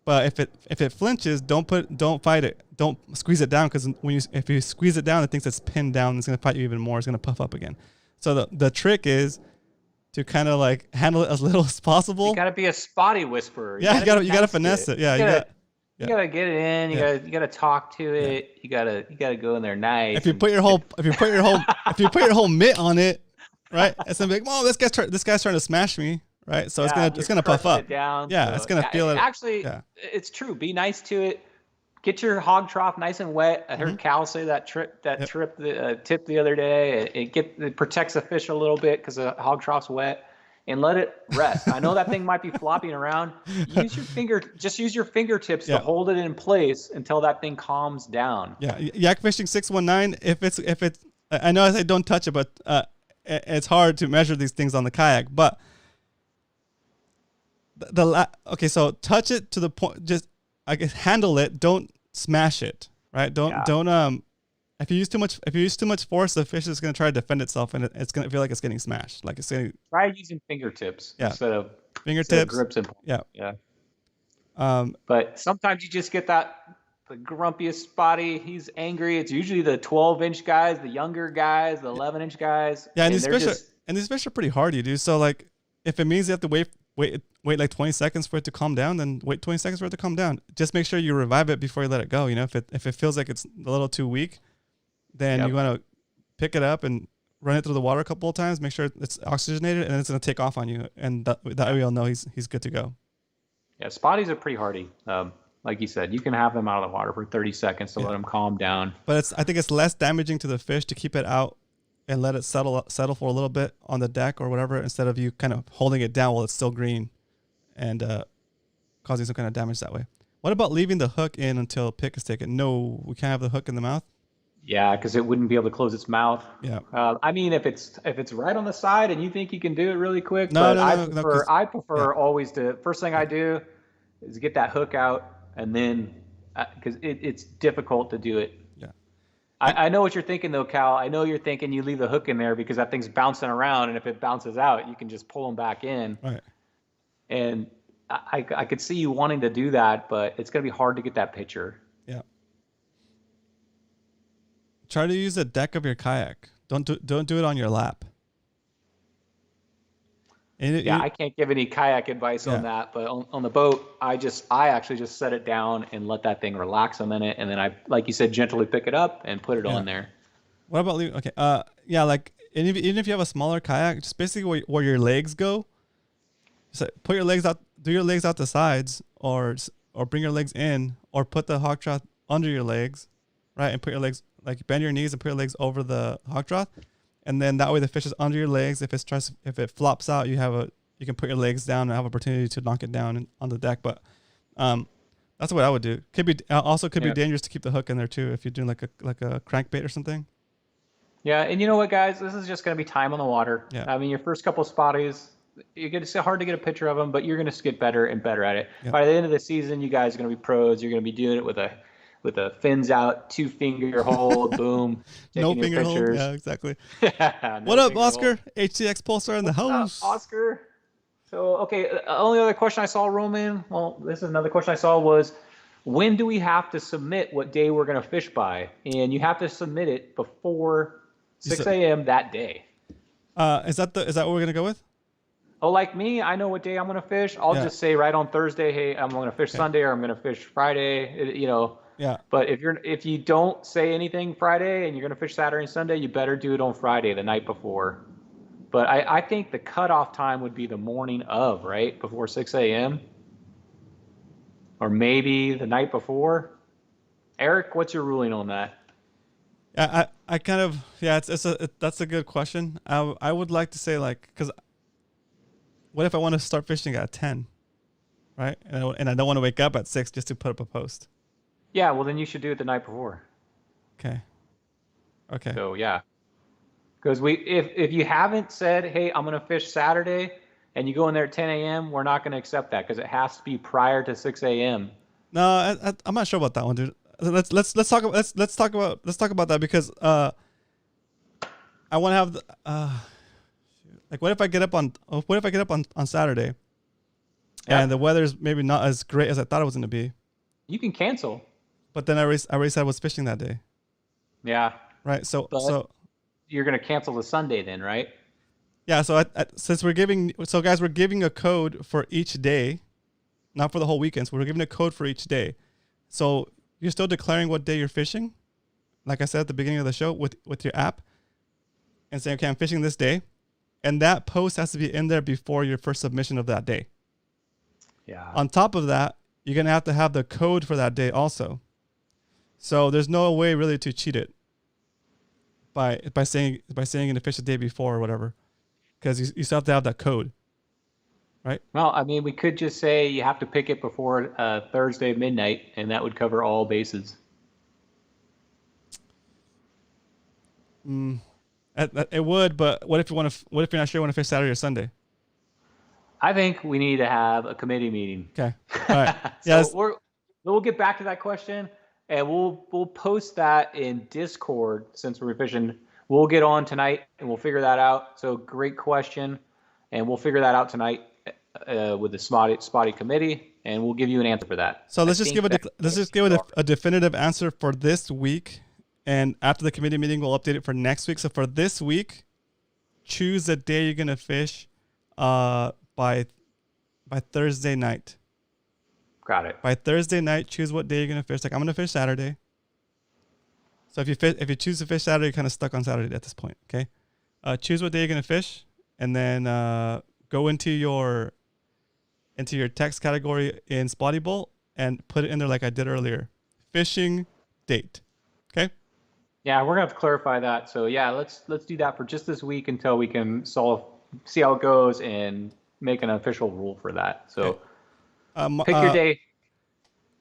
but if it flinches, don't fight it. Don't squeeze it down, because if you squeeze it down, it thinks it's pinned down. It's gonna fight you even more. It's gonna puff up again. So the trick is to kind of like handle it as little as possible. You gotta be a spotty whisperer. You gotta finesse it. Yeah, you gotta get it in. You gotta talk to it. Yeah. You gotta go in there nice. If you put your whole mitt on it, right? It's gonna be like, oh, this guy's trying to smash me. Right, so it's gonna puff up. It down, yeah, so it's gonna feel it. Actually, it's true. Be nice to it. get your hog trough nice and wet. I heard Cal say that tip the other day. It protects the fish a little bit because the hog trough's wet, and let it rest. I know that thing might be flopping around. Use your fingertips to hold it in place until that thing calms down. Yeah, yak fishing 619. If it's, I know I say don't touch it, but it's hard to measure these things on the kayak. But okay, so touch it to the point. Just I guess handle it. Don't smash it. Right? Don't. If you use too much force, the fish is going to try to defend itself, and it's going to feel like it's getting smashed. Like it's going to try using fingertips instead of grips and yeah. But sometimes you just get the grumpiest spotty. He's angry. It's usually the 12-inch guys, the younger guys, the 11-inch guys. Yeah, and these fish are pretty hardy, dude. So like, if it means you have to wait like 20 seconds for it to calm down, then wait 20 seconds for it to calm down. Just make sure you revive it before you let it go. You know, if it feels like it's a little too weak, then you want to pick it up and run it through the water a couple of times. Make sure it's oxygenated, and it's going to take off on you. And that way you'll know he's good to go. Yeah, spotties are pretty hardy. Like you said, you can have them out of the water for 30 seconds to let them calm down. But I think it's less damaging to the fish to keep it out and let it settle for a little bit on the deck or whatever, instead of you kind of holding it down while it's still green and causing some kind of damage that way. What about leaving the hook in until pick is taken? No, we can't have the hook in the mouth. Yeah, because it wouldn't be able to close its mouth. Yeah. I mean, if it's right on the side and you think you can do it really quick, I prefer always to, first thing I do is get that hook out, and then because it's difficult to do it. Yeah. I know what you're thinking though, Cal. I know you're thinking you leave the hook in there because that thing's bouncing around, and if it bounces out, you can just pull them back in. Right. And I could see you wanting to do that, but it's going to be hard to get that picture. Yeah. Try to use the deck of your kayak. Don't do it on your lap. I can't give any kayak advice on that, but on the boat, I actually just set it down and let that thing relax a minute, and then I, like you said, gently pick it up and put it on there. What about leaving? Okay, like even if you have a smaller kayak, just basically where your legs go, just put your legs out, do your legs out the sides, or bring your legs in, or put the hog trough under your legs, right, and put your legs, like bend your knees and put your legs over the hog trough. And then that way the fish is under your legs. If it flops out, you can put your legs down and have opportunity to knock it down on the deck. But that's what I would do. Could be dangerous to keep the hook in there too if you're doing like a crankbait or something. Yeah, and you know what, guys? This is just going to be time on the water. Yeah. I mean, your first couple spotties, it's hard to get a picture of them, but you're going to get better and better at it. Yeah. By the end of the season, you guys are going to be pros. You're going to be doing it with a fins out, 2-finger hold, boom. No finger hold. Yeah, exactly. What up, Oscar? Hold. HTX Pulsar in the house. Oscar. So, okay, the only other question I saw, Roman, well, this is another question I saw, was when do we have to submit what day we're going to fish by? And you have to submit it before 6 a.m. that day. Is that what we're going to go with? Oh, like me, I know what day I'm going to fish. I'll just say right on Thursday, hey, I'm going to fish Sunday, or I'm going to fish Friday, Yeah. But if you don't say anything Friday and you're going to fish Saturday and Sunday, you better do it on Friday, the night before. But I think the cutoff time would be the morning of, right? Before 6 a.m. Or maybe the night before. Eric, what's your ruling on that? Yeah, I kind of, that's a good question. I would like to say, like, because what if I want to start fishing at 10, right? And I don't want to wake up at 6 just to put up a post. Yeah, well, then you should do it the night before. Okay. So, yeah. Because if you haven't said, hey, I'm going to fish Saturday, and you go in there at 10 a.m., we're not going to accept that because it has to be prior to 6 a.m. No, I'm not sure about that one, dude. Let's talk about that, because I want to have like, what if I get up on Saturday and the weather's maybe not as great as I thought it was going to be? You can cancel. But then I already said I was fishing that day. Yeah. Right. So you're going to cancel the Sunday then, right? Yeah. So since we're giving a code for each day, not for the whole weekend. So we're giving a code for each day. So you're still declaring what day you're fishing, like I said at the beginning of the show, with your app, and saying, okay, I'm fishing this day, and that post has to be in there before your first submission of that day. Yeah. On top of that, you're gonna have to have the code for that day also. So there's no way really to cheat it by saying an fish the day before or whatever, because you still have to have that code, right? Well, I mean, we could just say you have to pick it before Thursday midnight, and that would cover all bases. It would, but what if you want to? What if you're not sure you want to fish Saturday or Sunday? I think we need to have a committee meeting. Okay. All right. So we'll get back to that question, and we'll post that in Discord since we're fishing. We'll get on tonight and we'll figure that out. So great question, and we'll figure that out tonight with the spotty committee, and we'll give you an answer for that. So let's just give a definitive answer for this week, and after the committee meeting, we'll update it for next week. So for this week, choose the day you're gonna fish by Thursday night. Got it. By Thursday night, choose what day you're gonna fish. Like, I'm gonna fish Saturday. So if you choose to fish Saturday, you're kind of stuck on Saturday at this point. Okay. Choose what day you're gonna fish, and then go into your text category in Spotty Bowl and put it in there like I did earlier. Fishing date. Okay. Yeah, we're gonna have to clarify that. So yeah, let's do that for just this week until we can see how it goes and make an official rule for that. So pick your day.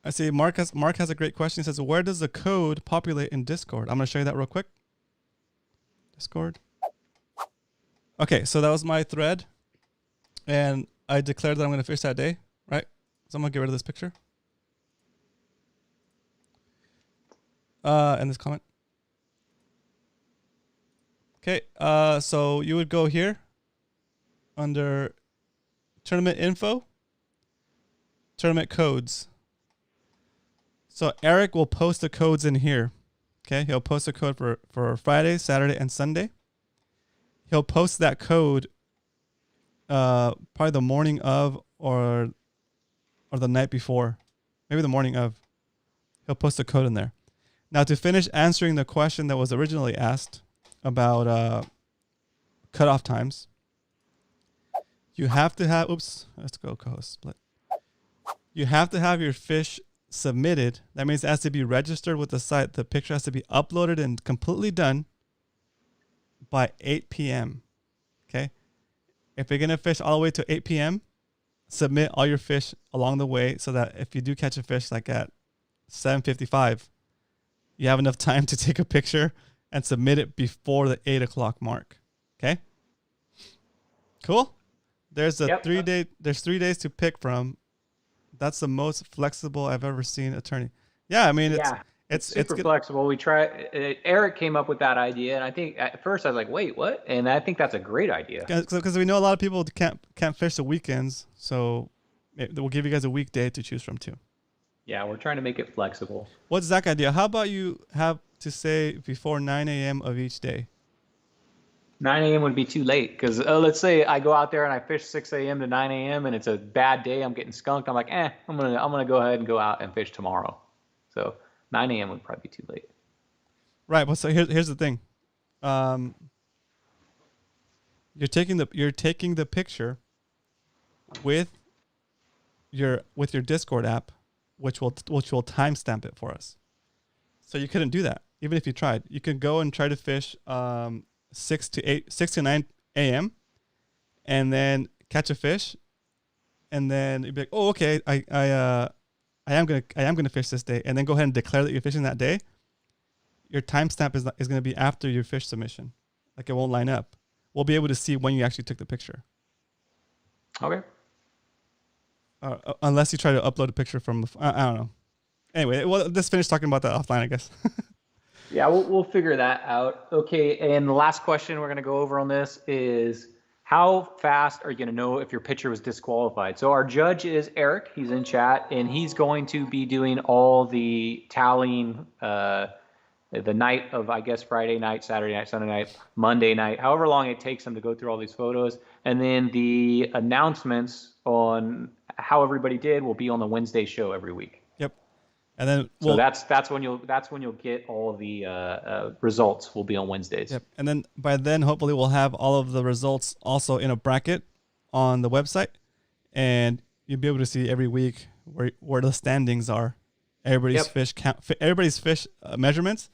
I see Mark has a great question. He says, where does the code populate in Discord? I'm going to show you that real quick. Discord. Okay, so that was my thread. And I declared that I'm going to fish that day, right? So I'm going to get rid of this picture. And this comment. Okay, so you would go here under tournament info, tournament codes. So Eric will post the codes in here. Okay, he'll post a code for Friday, Saturday, and Sunday. He'll post that code probably the morning of or the night before, maybe the morning of. He'll post a code in there. Now, to finish answering the question that was originally asked about cutoff times, you have to have, let's go co-host split. You have to have your fish submitted. That means it has to be registered with the site. The picture has to be uploaded and completely done by 8 p.m. Okay? If you're going to fish all the way to 8 p.m., submit all your fish along the way so that if you do catch a fish like at 7:55, you have enough time to take a picture and submit it before the 8 o'clock mark. Okay? Cool? There's 3 days to pick from. That's the most flexible I've ever seen attorney. Yeah, I mean, it's super flexible. We Eric came up with that idea, and I think at first I was like, wait, what? And I think that's a great idea. Because we know a lot of people can't fish the weekends, so we'll give you guys a weekday to choose from too. Yeah, we're trying to make it flexible. What's Zach's idea? How about you have to say before 9 a.m. of each day? 9 a.m. would be too late because let's say I go out there and I fish 6 a.m. to 9 a.m. and it's a bad day. I'm getting skunked. I'm like, I'm gonna go ahead and go out and fish tomorrow. So 9 a.m. would probably be too late. Right. Well, so here's the thing. You're taking the picture with your Discord app, which will timestamp it for us. So you couldn't do that even if you tried. You could go and try to fish 6 to 9 a.m. and then catch a fish, and then you'd be like, oh, okay, I am gonna fish this day, and then go ahead and declare that you're fishing that day. Your timestamp is gonna be after your fish submission. Like, it won't line up. We'll be able to see when you actually took the picture. Okay. Unless you try to upload a picture from I don't know. Anyway, let's finish talking about that offline, I guess. Yeah, we'll figure that out. Okay, and the last question we're going to go over on this is, how fast are you going to know if your pitcher was disqualified? So our judge is Eric. He's in chat, and he's going to be doing all the tallying the night of, I guess, Friday night, Saturday night, Sunday night, Monday night, however long it takes him to go through all these photos. And then the announcements on how everybody did will be on the Wednesday show every week. Yep. And then so that's when you'll get all of the results. Will be on Wednesdays. Yep. And then by then, hopefully, we'll have all of the results also in a bracket on the website, and you'll be able to see every week where the standings are everybody's Yep. fish count, everybody's fish measurements,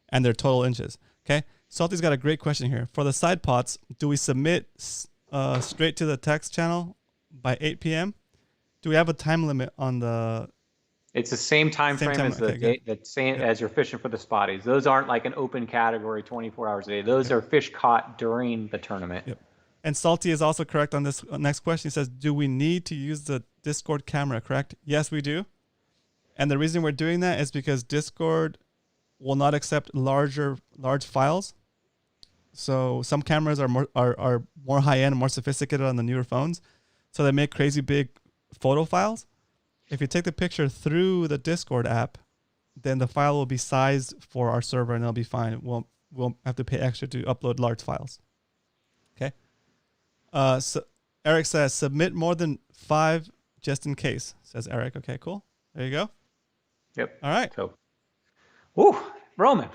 and their total inches. Okay. Salty's got a great question here. For the side pots, do we submit straight to the text channel by 8 p.m.? Do we have a time limit on the? It's the same time frame as the day, the same as you're fishing for the spotties. Those aren't like an open category 24 hours a day. Those are fish caught during the tournament. Yep. And Salty is also correct on this next question. He says, do we need to use the Discord camera, correct? Yes, we do. And the reason we're doing that is because Discord will not accept large files. So some cameras are more high end, more sophisticated on the newer phones. So they make crazy big photo files. If you take the picture through the Discord app, then the file will be sized for our server and it'll be fine. We'll have to pay extra to upload large files. Okay. So Eric says submit more than 5 just in case, says Eric. Okay, cool. There you go. Yep. All right. So, woo, Roman.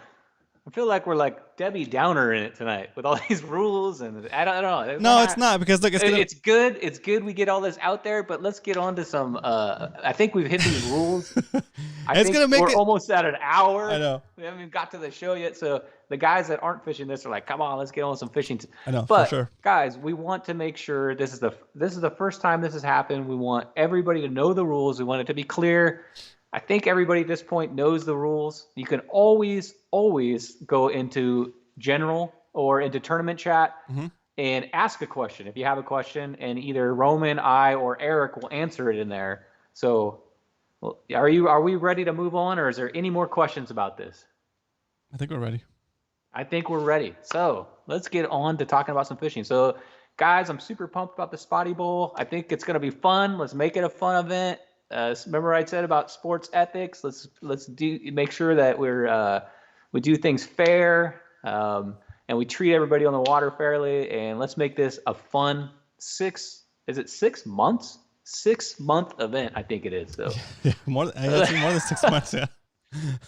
I feel like we're like Debbie Downer in it tonight with all these rules and I don't know. No, it's not because look, it's good. It's good we get all this out there, but let's get on to some. I think we've hit these rules. We're almost at an hour. I know. We haven't even got to the show yet, so the guys that aren't fishing this are like, "Come on, let's get on some fishing." I know, but for sure. Guys, we want to make sure this is the first time this has happened. We want everybody to know the rules. We want it to be clear. I think everybody at this point knows the rules. You can always go into general or into tournament chat and ask a question if you have a question, and either Roman, I, or Eric will answer it in there. So, are we ready to move on, or is there any more questions about this? I think we're ready. I think we're ready. So let's get on to talking about some fishing. So, guys, I'm super pumped about the Spotty Bowl. I think it's going to be fun. Let's make it a fun event. Remember I said about sports ethics. Let's make sure that we do things fair, and we treat everybody on the water fairly. And let's make this a fun 6 months? 6-month event, I think it is. So yeah, more than 6 months. Yeah.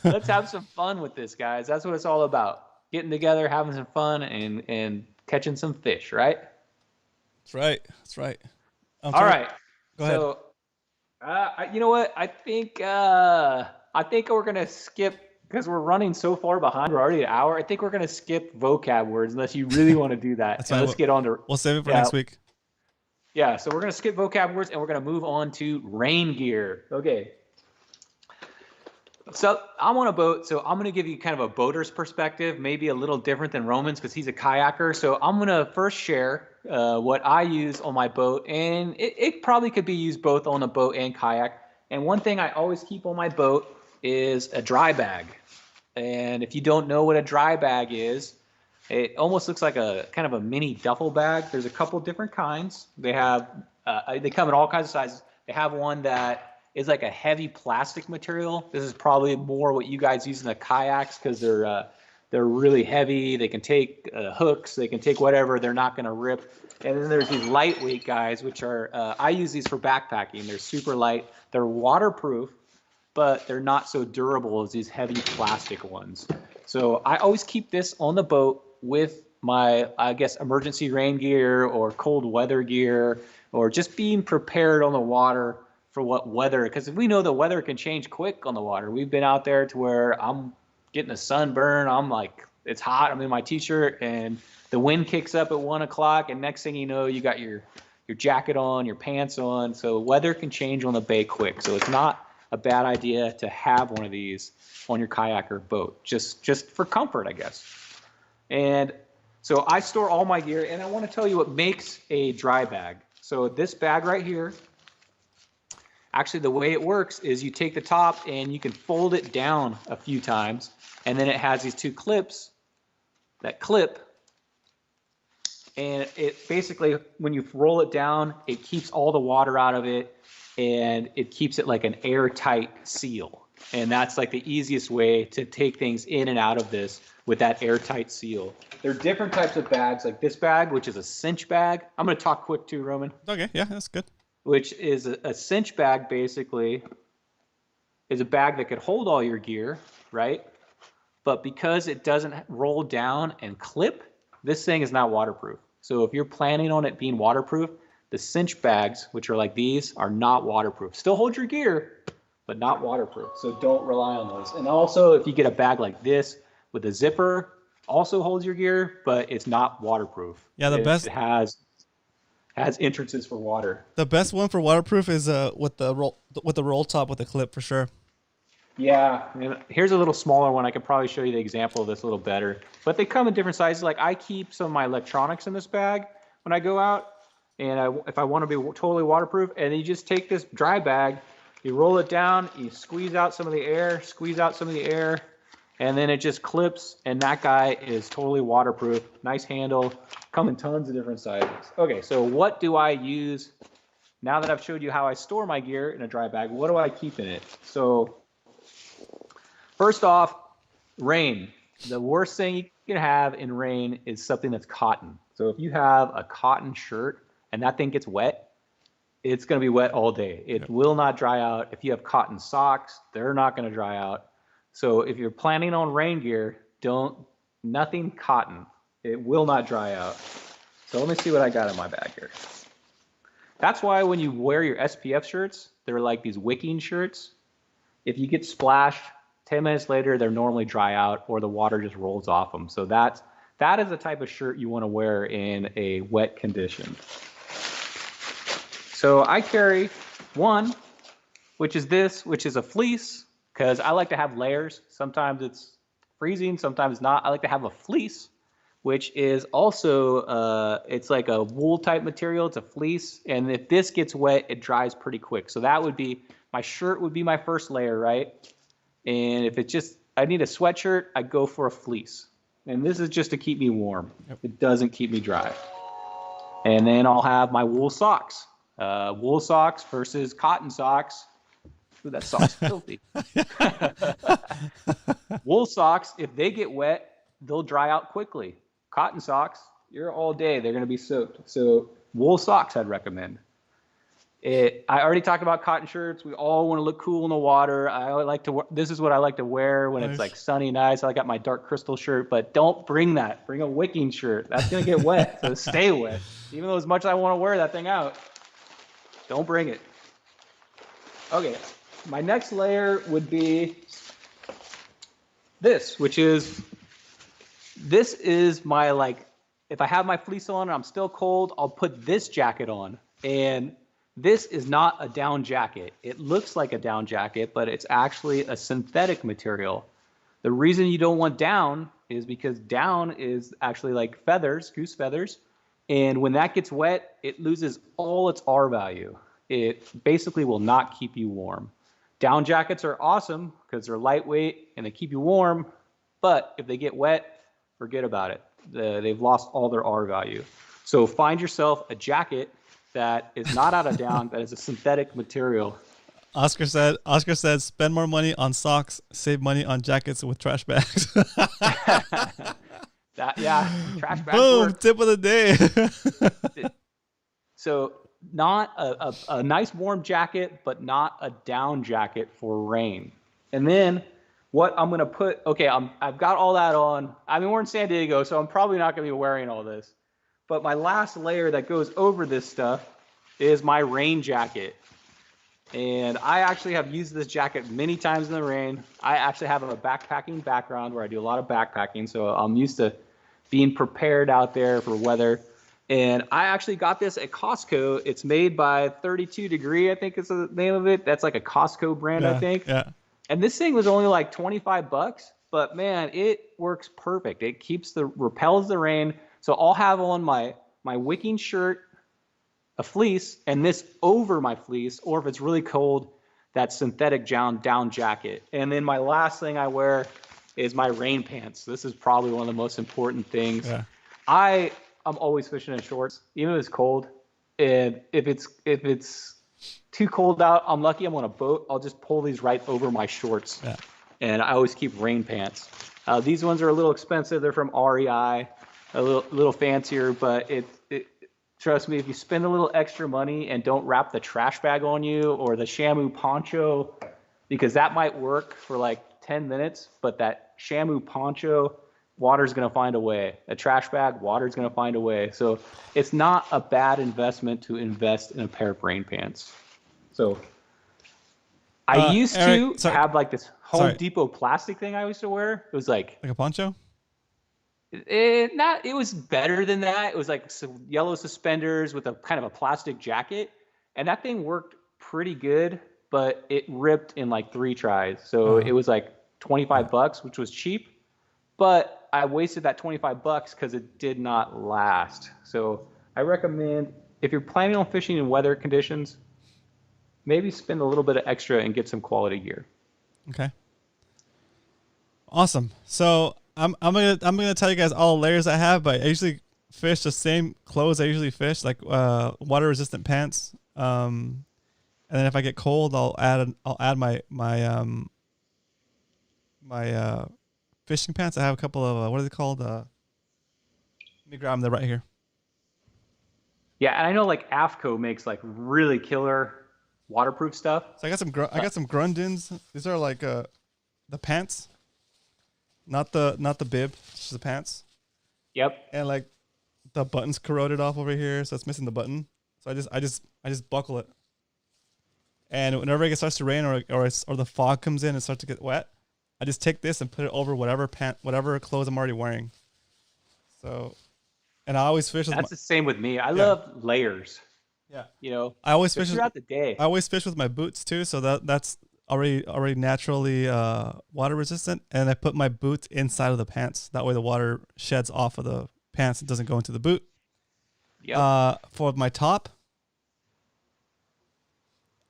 Let's have some fun with this, guys. That's what it's all about. Getting together, having some fun, and catching some fish. Right? That's right. That's right. All right. Go ahead. So, you know what? I think we're gonna skip because we're running so far behind. We're already an hour. I think we're gonna skip vocab words unless you really want to do that. Let's get on to. We'll save it for next week. Yeah. So we're gonna skip vocab words and we're gonna move on to rain gear. Okay. So I'm on a boat, so I'm going to give you kind of a boater's perspective, maybe a little different than Roman's because he's a kayaker. So I'm going to first share what I use on my boat, and it probably could be used both on a boat and kayak. And one thing I always keep on my boat is a dry bag. And if you don't know what a dry bag is, it almost looks like a kind of a mini duffel bag. There's a couple different kinds. They come in all kinds of sizes. They have one that is like a heavy plastic material. This is probably more what you guys use in the kayaks because they're really heavy. They can take hooks. They can take whatever. They're not going to rip. And then there's these lightweight guys, which are I use these for backpacking. They're super light. They're waterproof, but they're not so durable as these heavy plastic ones. So I always keep this on the boat with my, I guess, emergency rain gear or cold weather gear, or just being prepared on the water for what weather, because we know the weather can change quick on the water. We've been out there to where I'm getting a sunburn. I'm like, it's hot. I'm in my t-shirt and the wind kicks up at 1 o'clock. And next thing you know, you got your jacket on, your pants on. So weather can change on the bay quick. So it's not a bad idea to have one of these on your kayak or boat, just for comfort, I guess. And so I store all my gear, and I want to tell you what makes a dry bag. So this bag right here, actually, the way it works is you take the top and you can fold it down a few times, and then it has these 2 clips that clip, and it basically, when you roll it down, it keeps all the water out of it, and it keeps it like an airtight seal. And that's like the easiest way to take things in and out of this with that airtight seal. There are different types of bags, like this bag, which is a cinch bag. I'm going to talk quick too, Roman. Okay, yeah, that's good. Which is a cinch bag, basically, is a bag that could hold all your gear, right? But because it doesn't roll down and clip, this thing is not waterproof. So if you're planning on it being waterproof, the cinch bags, which are like these, are not waterproof. Still hold your gear, but not waterproof. So don't rely on those. And also, if you get a bag like this with a zipper, also holds your gear, but it's not waterproof. Yeah, It has entrances for water. The best one for waterproof is with the roll top with the clip for sure. Yeah, and here's a little smaller one. I could probably show you the example of this a little better. But they come in different sizes. Like I keep some of my electronics in this bag when I go out, and if I want to be totally waterproof, and you just take this dry bag, you roll it down, you squeeze out some of the air, and then it just clips, and that guy is totally waterproof. Nice handle, come in tons of different sizes. Okay, so what do I use? Now that I've showed you how I store my gear in a dry bag, what do I keep in it? So first off, rain. The worst thing you can have in rain is something that's cotton. So if you have a cotton shirt and that thing gets wet, it's going to be wet all day. It will not dry out. If you have cotton socks, they're not going to dry out. So if you're planning on rain gear, nothing cotton. It will not dry out. So let me see what I got in my bag here. That's why when you wear your SPF shirts, they're like these wicking shirts. If you get splashed, 10 minutes later, they're normally dry out or the water just rolls off them. So that is the type of shirt you want to wear in a wet condition. So I carry one, which is a fleece, because I like to have layers. Sometimes it's freezing, sometimes it's not. I like to have a fleece, which is also, it's like a wool type material. It's a fleece. And if this gets wet, it dries pretty quick. So that would be, my shirt would be my first layer, right? And if it's just, I need a sweatshirt, I go for a fleece. And this is just to keep me warm. Yep. It doesn't keep me dry. And then I'll have my wool socks. Wool socks versus cotton socks. Ooh, that sock's filthy. Wool socks, if they get wet, they'll dry out quickly. Cotton socks, you're all day, they're going to be soaked. So wool socks I'd recommend. I already talked about cotton shirts. We all want to look cool in the water. This is what I like to wear when it's like sunny nights. I got my dark crystal shirt, but don't bring that. Bring a wicking shirt. That's going to get wet, so stay wet. Even though as much as I want to wear that thing out, don't bring it. Okay, my next layer would be this, this is my, like, if I have my fleece on and I'm still cold, I'll put this jacket on. And this is not a down jacket. It looks like a down jacket, but it's actually a synthetic material. The reason you don't want down is because down is actually like feathers, goose feathers. And when that gets wet, it loses all its R value. It basically will not keep you warm. Down jackets are awesome because they're lightweight and they keep you warm. But if they get wet, forget about it. They've lost all their R value. So find yourself a jacket that is not out of down, that is a synthetic material. Oscar said, spend more money on socks, save money on jackets with trash bags. Trash bags. Boom, work. tip of the day. So not a nice warm jacket, but not a down jacket for rain. And then what I'm going to put, I've got all that on. I mean, we're in San Diego, so I'm probably not going to be wearing all this. But my last layer that goes over this stuff is my rain jacket. And I actually have used this jacket many times in the rain. I actually have a backpacking background where I do a lot of backpacking, so I'm used to being prepared out there for weather. And I actually got this at Costco. It's made by 32 Degree, I think is the name of it. That's like a Costco brand, I think. Yeah. And this thing was only like $25, but man, it works perfect. It repels the rain. So I'll have on my wicking shirt, a fleece, and this over my fleece, or if it's really cold, that synthetic down jacket. And then my last thing I wear is my rain pants. This is probably one of the most important things. Yeah. I'm always fishing in shorts, even if it's cold. And if it's too cold out, I'm lucky I'm on a boat, I'll just pull these right over my shorts. Yeah. And I always keep rain pants. These ones are a little expensive. They're from REI. A little fancier, but trust me, if you spend a little extra money and don't wrap the trash bag on you or the Shamu poncho, because that might work for like 10 minutes, but that Shamu poncho, water's going to find a way. A trash bag, water's going to find a way. So it's not a bad investment to invest in a pair of rain pants. So I used Eric, to have like this Home sorry, Depot plastic thing I used to wear. It was like like a poncho. it was better than that. It was like some yellow suspenders with a kind of a plastic jacket, and that thing worked pretty good, but it ripped in like 3 tries. So Uh, it was like yeah. $25, which was cheap, but I wasted that $25 because it did not last. So I recommend if you're planning on fishing in weather conditions, maybe spend a little bit of extra and get some quality gear. Okay. Awesome. So I'm gonna tell you guys all the layers I have, but I usually fish the same clothes I usually fish, like water resistant pants. And then if I get cold, I'll add my fishing pants. I have a couple of what are they called? Let me grab them. They're right here. Yeah, and I know like AFCO makes like really killer waterproof stuff. So I Uh, got some Grundins. These are like the pants, not the bib, just the pants. yep. And like the button's corroded off over here, so it's missing the button. So I just buckle it. And whenever it starts to rain or the fog comes in and starts to get wet, I just take this and put it over whatever clothes I'm already wearing. So, and I always fish with my That's the same with me. I yeah love layers, yeah. you know, I always just fish with throughout the day. I always fish with my boots too. So that's already naturally water resistant. And I put my boots inside of the pants. That way the water sheds off of the pants. It doesn't go into the boot. Yep. For my top,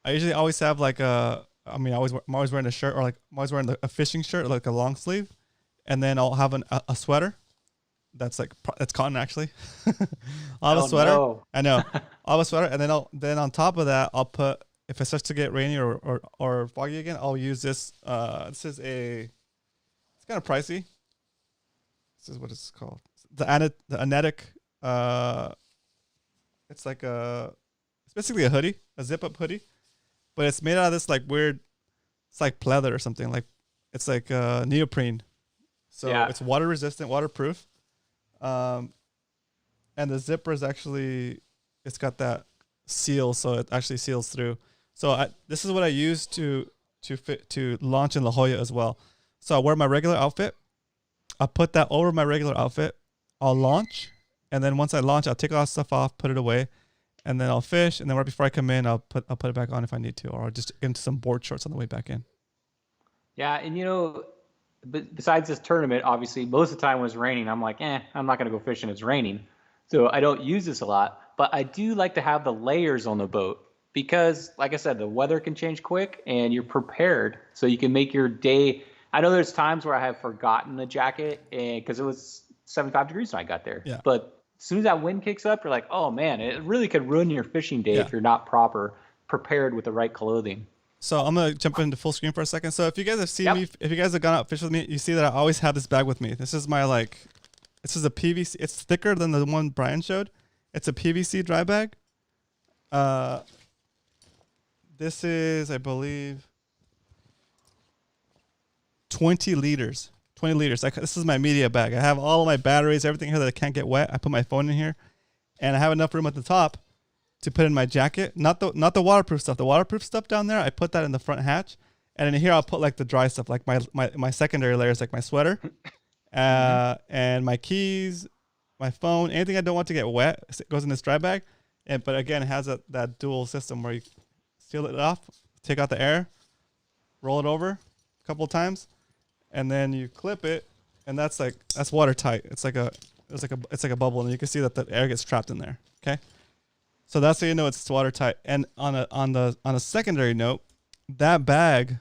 I usually always have like I'm always wearing a shirt or like I'm always wearing a fishing shirt, like a long sleeve, and then I'll have a sweater that's like that's cotton actually. I'll have a Oh sweater. no. I know. I'll have a sweater, and then on top of that, I'll put if it starts to get rainy or foggy again, I'll use this. This is it's kind of pricey. This is what it's called. The Anetic. It's like it's basically a hoodie, a zip up hoodie, but it's made out of this like weird. It's like pleather or something. Like it's like neoprene. So Yeah. it's water resistant, waterproof. And the zipper is actually it's got that seal, so it actually seals through. So this is what I use to launch in La Jolla as well. So I wear my regular outfit. I'll put that over my regular outfit. I'll launch, and then once I launch, I'll take all that stuff off, put it away, and then I'll fish. And then right before I come in, I'll put it back on if I need to, or I'll just get into some board shorts on the way back in. Yeah, and you know, besides this tournament, obviously, most of the time when it's raining, I'm like, I'm not gonna go fishing. It's raining, so I don't use this a lot. But I do like to have the layers on the boat because, like I said, the weather can change quick, and you're prepared, so you can make your day. I know there's times where I have forgotten the jacket, and because it was 75 degrees when I got there. Yeah. But as soon as that wind kicks up, you're like, oh man, it really could ruin your fishing day Yeah. if you're not prepared with the right clothing. So I'm gonna jump into full screen for a second. So if you guys have seen Yep. me, if you guys have gone out fish with me, you see that I always have this bag with me. This is my this is a PVC. It's thicker than the one Brian showed. It's a PVC dry bag. This is, I believe, 20 liters. 20 liters. This is my media bag. I have all of my batteries, everything here that I can't get wet. I put my phone in here, and I have enough room at the top to put in my jacket. Not the waterproof stuff. The waterproof stuff down there, I put that in the front hatch, and in here I'll put like the dry stuff, like my secondary layers, like my sweater, and my keys, my phone, anything I don't want to get wet goes in this dry bag. But again, it has that dual system where you seal it off, take out the air, roll it over a couple of times, and then you clip it, and that's watertight. It's like a bubble, and you can see that the air gets trapped in there. Okay, so that's how you know it's watertight. And on a secondary note, that bag,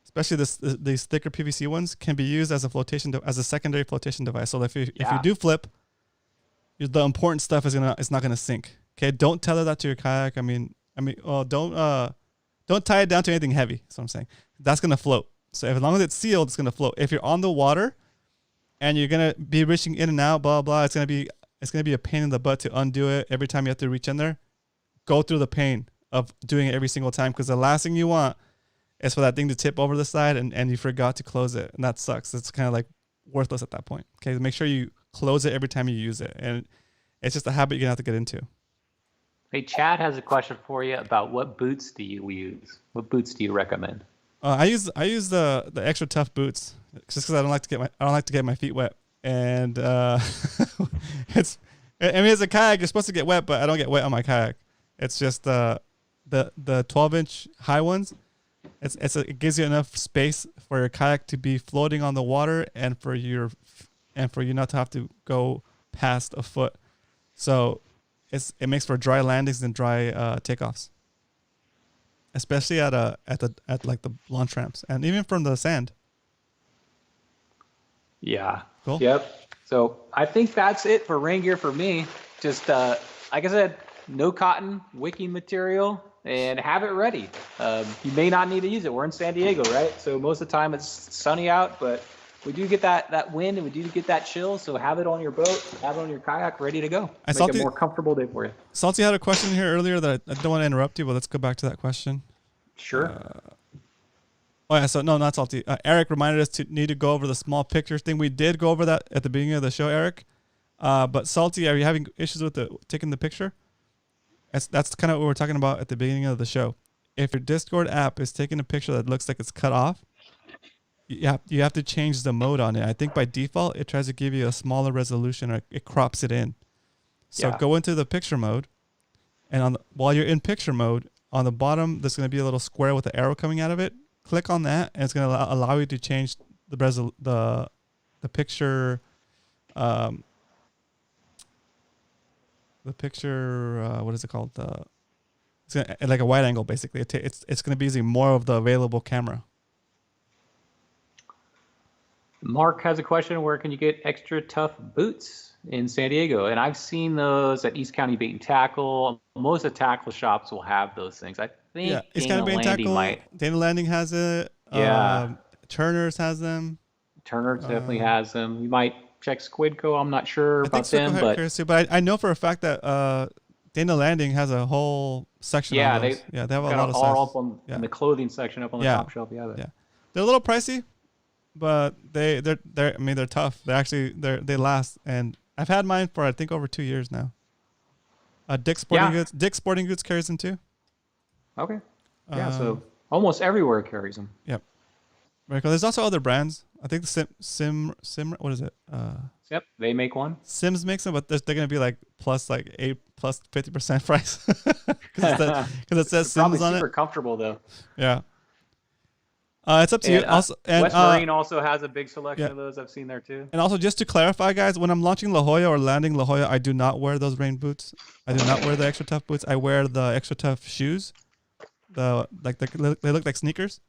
especially these thicker PVC ones, can be used as a secondary flotation device. So if you do flip, the important stuff is not gonna sink. Okay, don't tether that to your kayak. Don't tie it down to anything heavy. That's what I'm saying. That's gonna float. So as long as it's sealed, it's gonna float. If you're on the water and you're gonna be reaching in and out, blah blah, it's gonna be a pain in the butt to undo it every time you have to reach in there. Go through the pain of doing it every single time, because the last thing you want is for that thing to tip over the side and you forgot to close it, and that sucks. It's kind of like worthless at that point. Okay, make sure you close it every time you use it, and it's just a habit you're gonna have to get into. Hey, Chad has a question for you about what boots do you use? What boots do you recommend? I use the extra tough boots just because I don't like to get my feet wet, and it's I mean as a kayak you're supposed to get wet, but I don't get wet on my kayak. It's just the 12-inch high ones. It gives you enough space for your kayak to be floating on the water and for you not to have to go past a foot. So it makes for dry landings and dry takeoffs, especially at like the launch ramps and even from the sand. Yeah. Cool. Yep. So I think that's it for rain gear for me. Just like I said, no cotton wicking material and have it ready. You may not need to use it. We're in San Diego, right? So most of the time it's sunny out, but we do get that wind and we do get that chill. So have it on your boat, have it on your kayak, ready to go. Make it a more comfortable day for you. Salty had a question here earlier that I don't want to interrupt you, but let's go back to that question. Sure. Oh yeah, so no, not Salty. Eric reminded us to need to go over the small picture thing. We did go over that at the beginning of the show, Eric. But Salty, are you having issues with taking the picture? That's kind of what we're talking about at the beginning of the show. If your Discord app is taking a picture that looks like it's cut off, you have to change the mode on it. I think by default it tries to give you a smaller resolution or it crops it in. So go into the picture mode, and while you're in picture mode, on the bottom there's going to be a little square with an arrow coming out of it. Click on that, and it's going to allow you to change the picture. The picture, what is it called? It's like a wide angle, basically. It's going to be using more of the available camera. Mark has a question. Where can you get extra tough boots in San Diego? And I've seen those at East County Bait and Tackle. Most of the tackle shops will have those things. I think East County Bait and Tackle. Dana Landing has it. Yeah. Turner's has them. Turner's definitely has them. You might check Squidco. I'm not sure about them, but I know for a fact that Dana Landing has a whole section. Yeah, on those. They have a lot of all sizes. up on in the clothing section up on the top shelf. Yeah, they're a little pricey, but they're I mean they're tough. They last, and I've had mine for I think over 2 years now. Dick's Sporting Goods carries them too. Okay. Yeah, so almost everywhere carries them. Yep. Very cool. There's also other brands. I think the Sim. What is it? Yep, they make one. Sims makes them, but they're gonna be like plus 50% price because it says Sims on it. Super comfortable though. Yeah. It's up to you. Also, and West Marine also has a big selection of those. I've seen there too. And also, just to clarify, guys, when I'm launching La Jolla or landing La Jolla, I do not wear those rain boots. I do not wear the extra tough boots. I wear the extra tough shoes. They look like sneakers.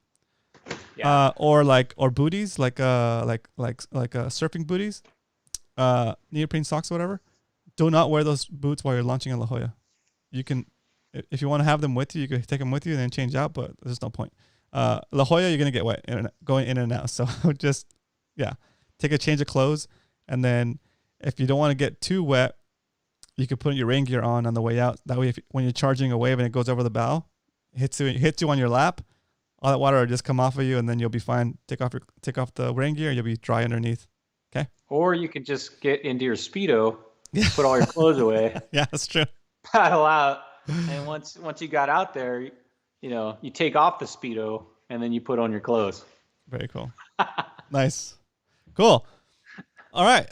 Yeah. Or booties, like surfing booties, neoprene socks or whatever. Do not wear those boots while you're launching in La Jolla. You can, if you want to have them with you, you can take them with you and then change out, but there's no point. La Jolla, you're gonna get wet going in and out. So just take a change of clothes, and then if you don't want to get too wet, you can put your rain gear on the way out. That way, when you're charging a wave and it goes over the bow, hits you on your lap, all that water will just come off of you, and then you'll be fine. Take off the rain gear, and you'll be dry underneath. Okay. Or you can just get into your Speedo, put all your clothes away. Yeah, that's true. Paddle out, and once you got out there, you take off the Speedo and then you put on your clothes. Very cool. Nice. Cool. All right.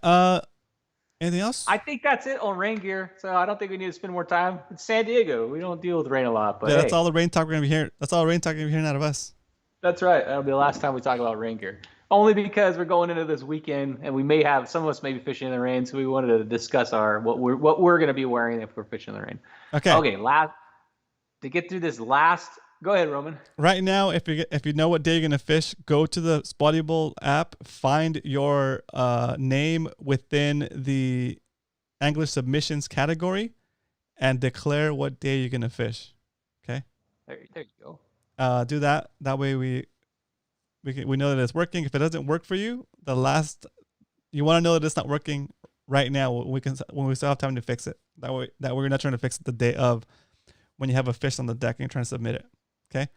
Anything else? I think that's it on rain gear. So I don't think we need to spend more time. It's San Diego. We don't deal with rain a lot. But that's all the rain talk we're gonna be hearing. That's all rain talk you're gonna be hearing out of us. That's right. That'll be the last time we talk about rain gear. Only because we're going into this weekend, and we may have some of us may be fishing in the rain, so we wanted to discuss what we're going to be wearing if we're fishing in the rain. Okay. To get through this last. Go ahead, Roman. Right now, if you know what day you're gonna fish, go to the Spottable app, find your name within the angler submissions category, and declare what day you're gonna fish. Okay. There you go. Do that. That way we know that it's working. If it doesn't work for you, you want to know that it's not working right now. When we still have time to fix it. That way we're not trying to fix it the day of when you have a fish on the deck and you're trying to submit it. Okay.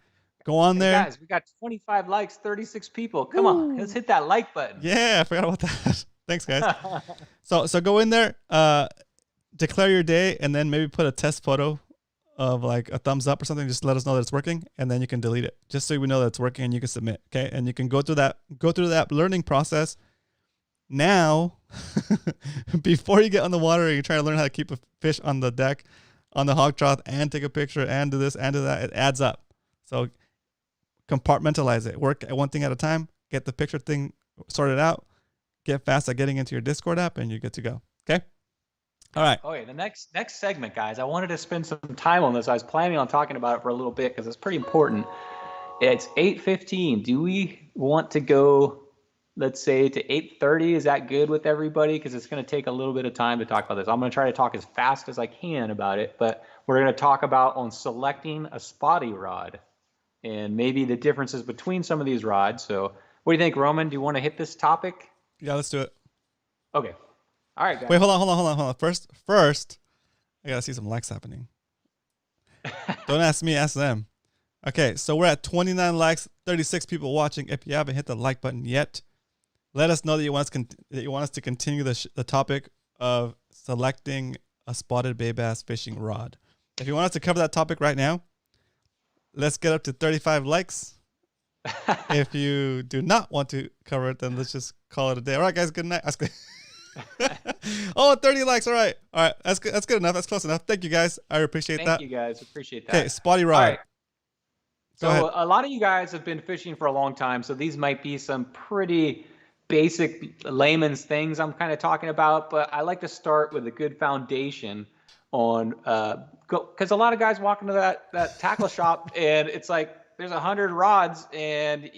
Go on there. Guys, we got 25 likes, 36 people. Come on, let's hit that like button. Yeah, I forgot about that. Thanks, guys. So go in there, declare your day, and then maybe put a test photo of like a thumbs up or something. Just let us know that it's working, and then you can delete it, just so we know that it's working, and you can submit. Okay, and you can go through that learning process now before you get on the water and you're trying to learn how to keep a fish on the deck, on the hog trough, and take a picture and do this and do that. It adds up. So compartmentalize it. Work at one thing at a time. Get the picture thing sorted out. Get fast at getting into your Discord app, and you're good to go. Okay. All right. Okay, the next segment, guys. I wanted to spend some time on this. I was planning on talking about it for a little bit because it's pretty important. It's 8:15. Do we want to go, let's say, to 8:30? Is that good with everybody? Because it's going to take a little bit of time to talk about this. I'm going to try to talk as fast as I can about it, but we're going to talk about on selecting a spotty rod and maybe the differences between some of these rods. So what do you think, Roman? Do you want to hit this topic? Yeah, let's do it. Okay. All right, guys. Wait, hold on. First, I gotta see some likes happening. Don't ask me, ask them. Okay, so we're at 29 likes, 36 people watching. If you haven't hit the like button yet, let us know that you want us to continue the topic of selecting a spotted bay bass fishing rod. If you want us to cover that topic right now, let's get up to 35 likes. If you do not want to cover it, then let's just call it a day. All right, guys, good night. 30 likes. All right. That's good enough. That's close enough. Thank you, guys. I appreciate that. Thank you, guys. Appreciate that. Okay, spotty rod. All right. So a lot of you guys have been fishing for a long time, so these might be some pretty basic layman's things I'm kind of talking about, but I like to start with a good foundation on because a lot of guys walk into that tackle shop and it's like there's 100 rods and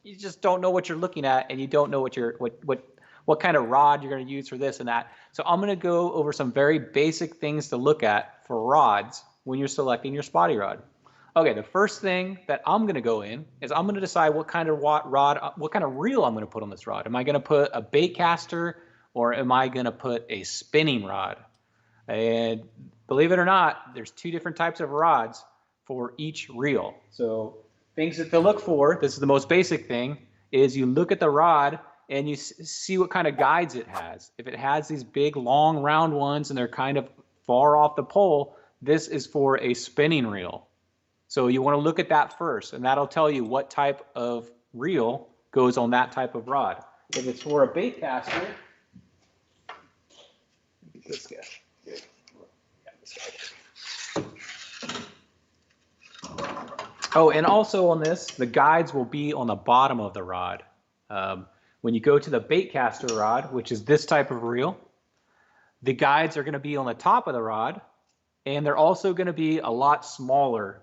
you just don't know what you're looking at, and you don't know what kind of rod you're going to use for this and that. So I'm going to go over some very basic things to look at for rods when you're selecting your spotty rod. Okay, the first thing that I'm going to go in is I'm going to decide what kind of reel I'm going to put on this rod. Am I going to put a bait caster, or am I going to put a spinning rod? And believe it or not, there's two different types of rods for each reel. So things that to look for, this is the most basic thing, is you look at the rod and you see what kind of guides it has. If it has these big, long, round ones and they're kind of far off the pole, this is for a spinning reel. So you want to look at that first, and that'll tell you what type of reel goes on that type of rod. If it's for a bait caster, this guy. Oh, and also on this, the guides will be on the bottom of the rod. When you go to the bait caster rod, which is this type of reel, the guides are going to be on the top of the rod, and they're also going to be a lot smaller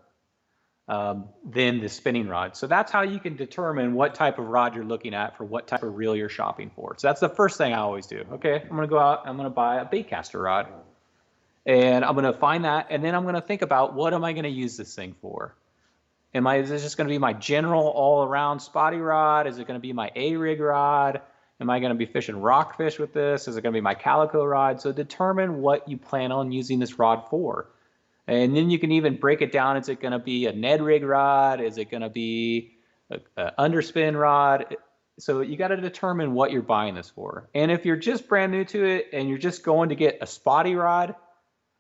than the spinning rod. So that's how you can determine what type of rod you're looking at for what type of reel you're shopping for. So that's the first thing I always do. Okay, I'm going to go out, I'm going to buy a bait caster rod, and I'm going to find that, and then I'm going to think about what am I going to use this thing for. Is this just going to be my general all-around spotty rod? Is it going to be my A-rig rod? Am I going to be fishing rockfish with this? Is it going to be my calico rod? So determine what you plan on using this rod for. And then you can even break it down. Is it going to be a Ned rig rod? Is it going to be an underspin rod? So you got to determine what you're buying this for. And if you're just brand new to it and you're just going to get a spotty rod,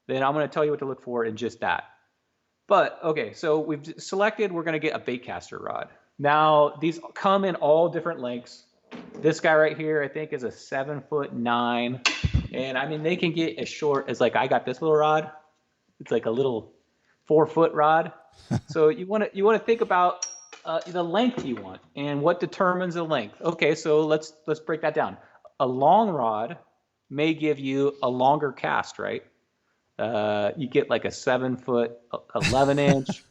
then I'm going to tell you what to look for in just that. But, okay, so we've selected we're going to get a bait caster rod. Now, these come in all different lengths. This guy right here, I think, is a 7'9". And, I mean, they can get as short as, like, I got this little rod. It's like a little 4-foot rod. So you want to think about the length you want and what determines the length. Okay, so let's break that down. A long rod may give you a longer cast, right? You get like a 7'11"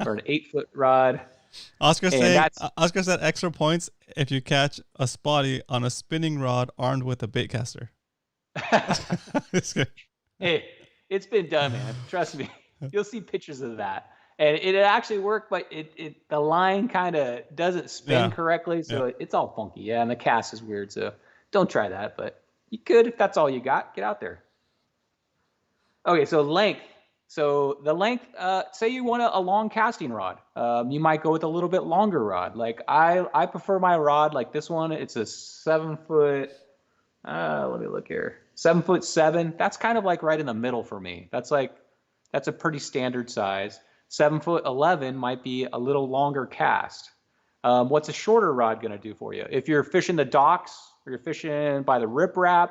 or an 8-foot rod. Oscar said extra points if you catch a spotty on a spinning rod armed with a bait caster. Hey, it's been done, man. Trust me. You'll see pictures of that. And it actually worked, but the line kind of doesn't spin correctly, so it's all funky. Yeah, and the cast is weird, so don't try that. But you could if that's all you got. Get out there. Okay, so length. So the length, say you want a long casting rod. You might go with a little bit longer rod. Like I prefer my rod like this one. It's a 7 foot, let me look here. 7'7". That's kind of like right in the middle for me. That's That's a pretty standard size. 7'11" might be a little longer cast. What's a shorter rod going to do for you? If you're fishing the docks or you're fishing by the riprap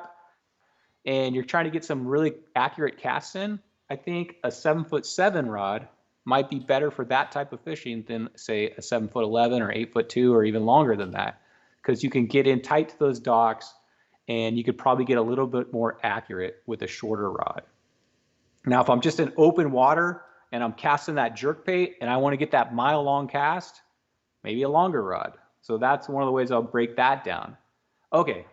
and you're trying to get some really accurate casts in, I think a 7'7" rod might be better for that type of fishing than, say, a 7'11" or 8'2" or even longer than that, because you can get in tight to those docks and you could probably get a little bit more accurate with a shorter rod. Now, if I'm just in open water and I'm casting that jerkbait and I want to get that mile-long cast, maybe a longer rod. So that's one of the ways I'll break that down. Okay,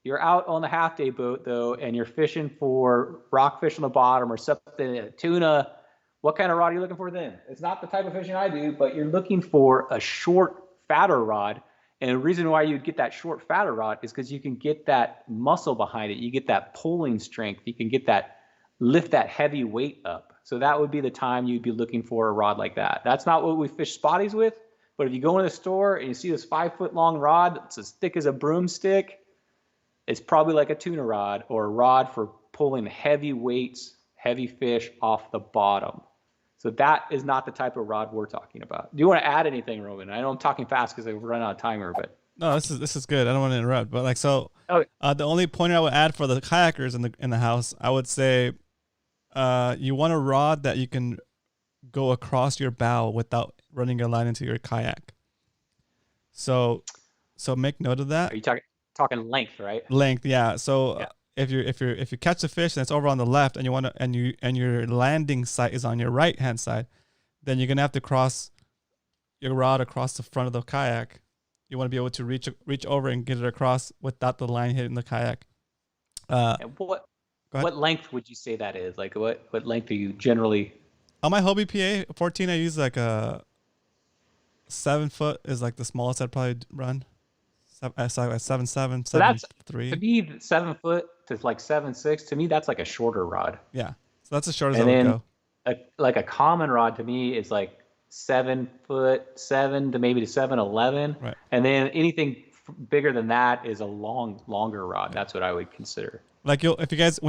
you're out on the half-day boat, though, and you're fishing for rockfish on the bottom or something, tuna. What kind of rod are you looking for then? It's not the type of fishing I do, but you're looking for a short, fatter rod. And the reason why you'd get that short, fatter rod is because you can get that muscle behind it. You get that pulling strength. You can get that, lift that heavy weight up. So that would be the time you'd be looking for a rod like that. That's not what we fish spotties with, but if you go in the store and you see this 5-foot long rod that's as thick as a broomstick, it's probably like a tuna rod or a rod for pulling heavy weights, heavy fish off the bottom. So that is not the type of rod we're talking about. Do you want to add anything, Roman? I know I'm talking fast because I've run out of timer, but no, this is good. I don't want to interrupt, but like so, okay. The only pointer I would add for the kayakers in the house, I would say, you want a rod that you can go across your bow without running your line into your kayak. So make note of that. Are you talking length, right? Length, yeah. So Yeah. If you catch a fish and it's over on the left and you want to and your landing site is on your right hand side, then you're gonna have to cross your rod across the front of the kayak. You want to be able to reach over and get it across without the line hitting the kayak. And what length would you say that is? Like what length do you generally? On my Hobie PA 14, I use like a 7 foot is like the smallest I'd probably run. So 7.7, So that's 7.3. to me 7 foot to like 7.6. To me, that's like a shorter rod. Yeah, so that's as short as And I would then go. like a common rod to me is like 7'7" to maybe to 7'11", Right. and then anything bigger than that is a longer rod. That's what I would consider. Like if you guys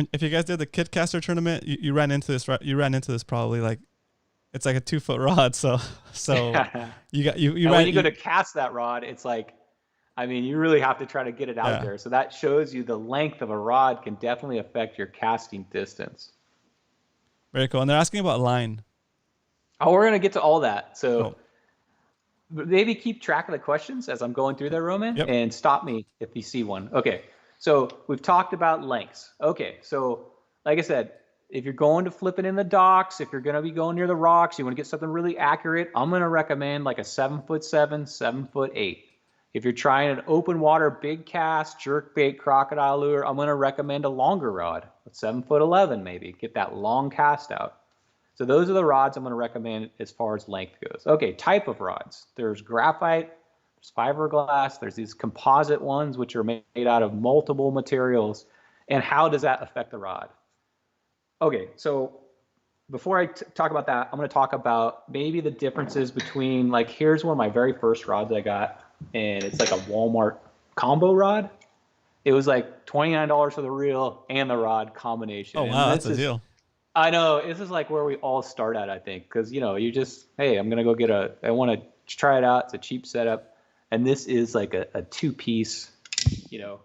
did the Kid Caster tournament, you ran into this, right? You ran into this probably like it's like a 2 foot rod. So when you go to cast that rod, it's like, I mean, you really have to try to get it out there. So that shows you the length of a rod can definitely affect your casting distance. Very cool. And they're asking about line. Oh, we're going to get to all that. So maybe keep track of the questions as I'm going through there, Roman, and stop me if you see one. Okay. So we've talked about lengths. Okay. So like I said, if you're going to flip it in the docks, if you're going to be going near the rocks, you want to get something really accurate, I'm going to recommend like a 7'7", 7'8". If you're trying an open water, big cast, jerkbait, crocodile lure, I'm going to recommend a longer rod, 7'11" maybe. Get that long cast out. So those are the rods I'm going to recommend as far as length goes. Okay, type of rods. There's graphite, there's fiberglass, there's these composite ones which are made out of multiple materials. And how does that affect the rod? Okay, so before I talk about that, I'm going to talk about maybe the differences between, like, here's one of my very first rods I got. And it's like a Walmart combo rod. It was like $29 for the reel and the rod combination. Oh, wow, that's a deal. I know. This is like where we all start at, I think. Because, you know, you just, hey, I'm going to go I want to try it out. It's a cheap setup. And this is like a 2-piece, you know.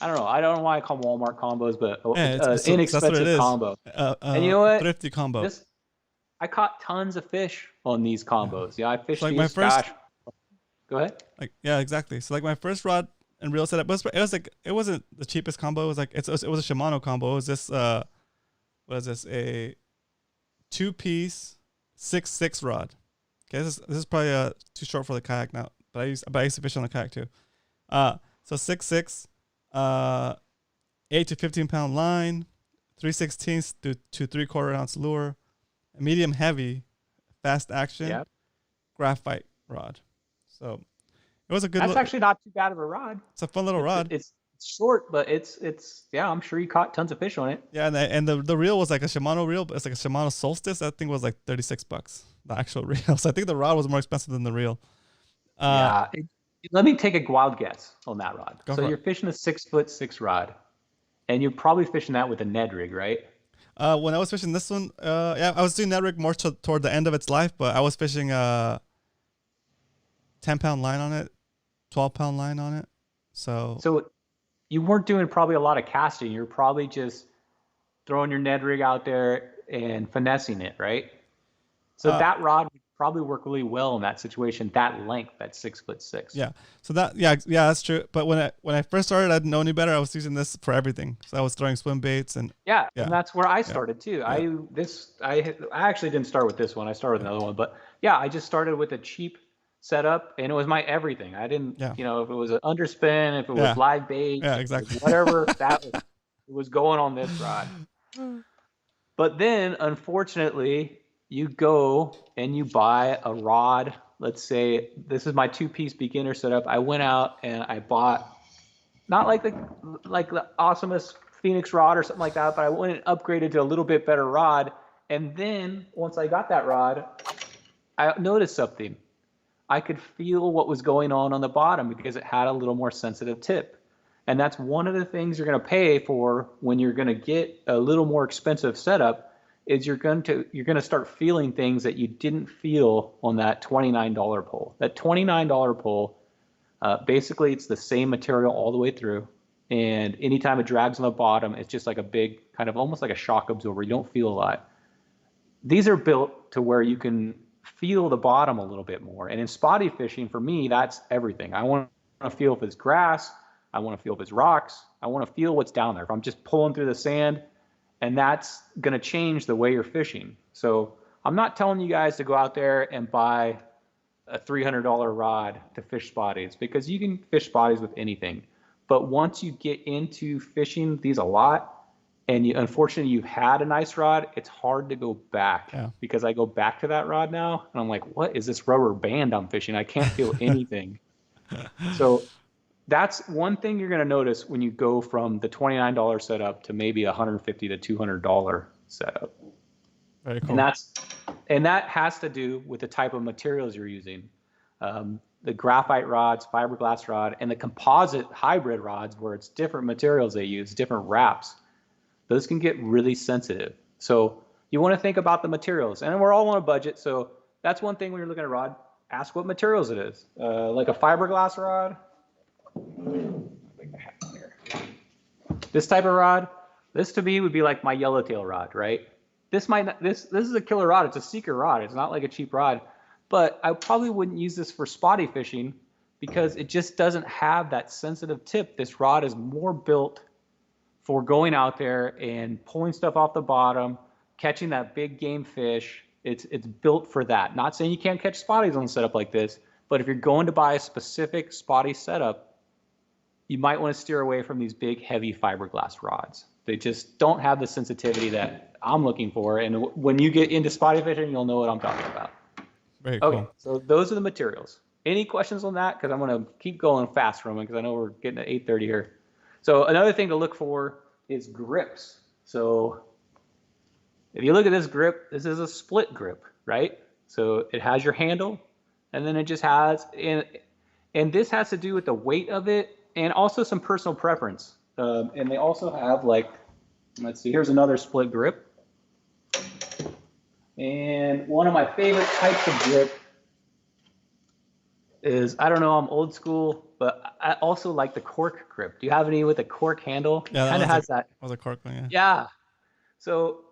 I don't know. I don't know why I call Walmart combos, but it's inexpensive combo. And you know what? Thrifty combo. I caught tons of fish on these combos. Yeah, I fished like these, Go ahead. Like, yeah, exactly. So like my first rod and reel setup, it wasn't the cheapest combo. It was like it was a Shimano combo. It was this what is this, a 2-piece 6.6 rod. Okay, this is probably too short for the kayak now, but I used to fish on the kayak too. So 6.6, 8 to 15 pound line, 3/16 to 3/4 ounce lure, a medium heavy, fast action, graphite rod. So it was a good. That's actually not too bad of a rod. It's a fun little rod. It's short, but it's yeah. I'm sure you caught tons of fish on it. Yeah, and the reel was like a Shimano reel, but it's like a Shimano Solstice. That thing was like $36, the actual reel. So I think the rod was more expensive than the reel. Let me take a wild guess on that rod. So you're fishing a 6'6" rod, and you're probably fishing that with a Ned rig, right? When I was fishing this one, yeah, I was doing that rig more toward the end of its life, but I was fishing 10-pound line on it, 12-pound line on it. So you weren't doing probably a lot of casting. You're probably just throwing your Ned rig out there and finessing it, right? So that rod would probably work really well in that situation, that length, that 6'6". Yeah. So yeah, that's true. But when I first started, I didn't know any better. I was using this for everything. So I was throwing swim baits and and that's where I started too. Yeah. I actually didn't start with this one. I started with another one, but yeah, I just started with a cheap setup, and it was my everything. I didn't, if it was an underspin, if it was live bait, exactly, whatever it was going on this rod. But then, unfortunately, you go and you buy a rod. Let's say this is my 2-piece beginner setup. I went out and I bought not like the awesomest Phoenix rod or something like that, but I went and upgraded to a little bit better rod. And then once I got that rod, I noticed something. I could feel what was going on the bottom because it had a little more sensitive tip. And that's one of the things you're going to pay for when you're going to get a little more expensive setup, is you're going to start feeling things that you didn't feel on that $29 pole. That $29 pole, basically it's the same material all the way through. And anytime it drags on the bottom, it's just like a big kind of almost like a shock absorber. You don't feel a lot. These are built to where you can feel the bottom a little bit more. And in spotty fishing, for me, that's everything. I want to feel if it's grass. I want to feel if it's rocks. I want to feel what's down there. If I'm just pulling through the sand, and that's going to change the way you're fishing. So I'm not telling you guys to go out there and buy a $300 rod to fish spotties, because you can fish spotties with anything. But once you get into fishing these a lot, and unfortunately you've had a nice rod, it's hard to go back, because I go back to that rod now and I'm like, what is this rubber band I'm fishing? I can't feel anything. So that's one thing you're going to notice when you go from the $29 setup to maybe $150 to $200 setup. Very cool. And that has to do with the type of materials you're using. The graphite rods, fiberglass rod, and the composite hybrid rods, where it's different materials they use, different wraps. Those can get really sensitive. So you want to think about the materials. And we're all on a budget, so that's one thing when you're looking at a rod. Ask what materials it is. Like a fiberglass rod. This type of rod, this to me would be like my yellowtail rod, right? This is a killer rod. It's a seeker rod. It's not like a cheap rod, but I probably wouldn't use this for spotty fishing because it just doesn't have that sensitive tip. This rod is more built for going out there and pulling stuff off the bottom, catching that big game fish. It's built for that. Not saying you can't catch spotties on a setup like this, but if you're going to buy a specific spotty setup, you might want to steer away from these big, heavy fiberglass rods. They just don't have the sensitivity that I'm looking for. And when you get into spotty fishing, you'll know what I'm talking about. Very cool. Okay, so those are the materials. Any questions on that? Because I'm going to keep going fast, Roman, because I know we're getting at 8:30 here. So another thing to look for is grips. So if you look at this grip, this is a split grip, right? So it has your handle, and then it just has, and this has to do with the weight of it, and also some personal preference. And they also have, like, let's see, here's another split grip. And one of my favorite types of grip is, I don't know, I'm old school, but I also like the cork grip. Do you have any with a cork handle? Yeah, kind of has that. Was a cork one, yeah. Yeah. So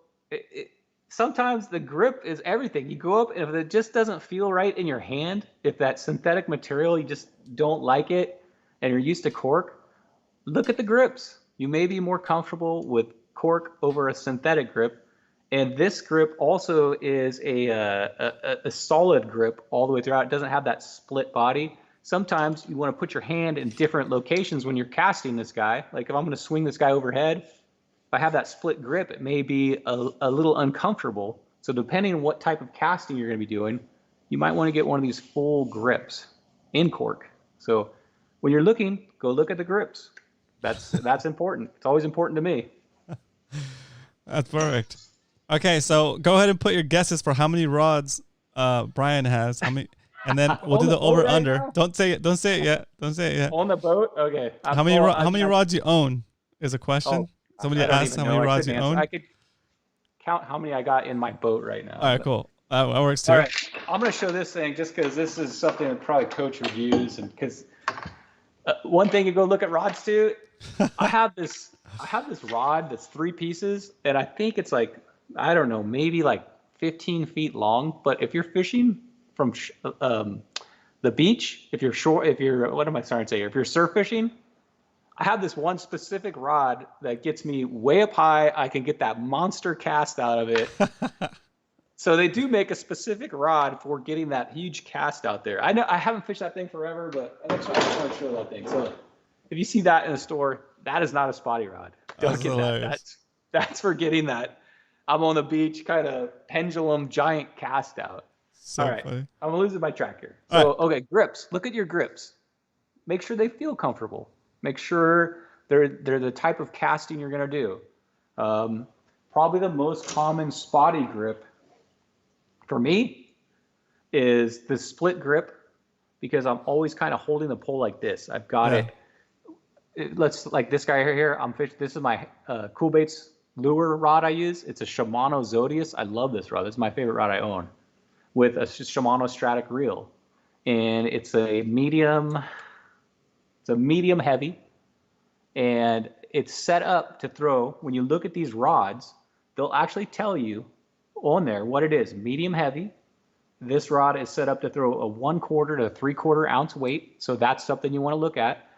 sometimes the grip is everything. You go up, and if it just doesn't feel right in your hand, if that synthetic material, you just don't like it, and you're used to cork, look at the grips. You may be more comfortable with cork over a synthetic grip. And this grip also is a solid grip all the way throughout. It doesn't have that split body. Sometimes you want to put your hand in different locations when you're casting this guy. Like if I'm going to swing this guy overhead, if I have that split grip, it may be a little uncomfortable. So depending on what type of casting you're going to be doing, you might want to get one of these full grips in cork. So when you're looking, go look at the grips. That's important. It's always important to me. That's perfect. Okay, so go ahead and put your guesses for how many rods Brian has. How many, and then we'll do the over under. Right, don't say it. Don't say it yet. Don't say it yet. On the boat. Okay. How many rods you own is a question. Somebody asked how many rods you own. count how many I got in my boat right now. All right, cool. That works too. All right, I'm gonna show this thing just because this is something that probably Coach reviews, and because one thing you go look at rods too. I have this rod that's 3 pieces, and I think it's like, I don't know, maybe like 15 feet long. But if you're fishing from the beach, if you're what am I trying to say? If you're surf fishing, I have this one specific rod that gets me way up high. I can get that monster cast out of it. So they do make a specific rod for getting that huge cast out there. I know I haven't fished that thing forever, but I just want to show that thing. So if you see that in the store, that is not a spotty rod. Don't get that. That's for getting that. I'm on the beach, kind of pendulum giant cast out. So all right, funny. I'm losing my track here. So okay, grips. Look at your grips. Make sure they feel comfortable. Make sure they're the type of casting you're gonna do. Probably the most common spotty grip for me is the split grip, because I'm always kind of holding the pole like this. I've got it. Let's like this guy here. This is my Cool Baits lure rod I use. It's a Shimano Zodius. I love this rod. This is my favorite rod I own, with a Shimano Stratic reel, and it's a medium. It's a medium heavy, and it's set up to throw. When you look at these rods, they'll actually tell you on there what it is. Medium heavy. This rod is set up to throw a 1/4 to 3/4 ounce weight, so that's something you want to look at.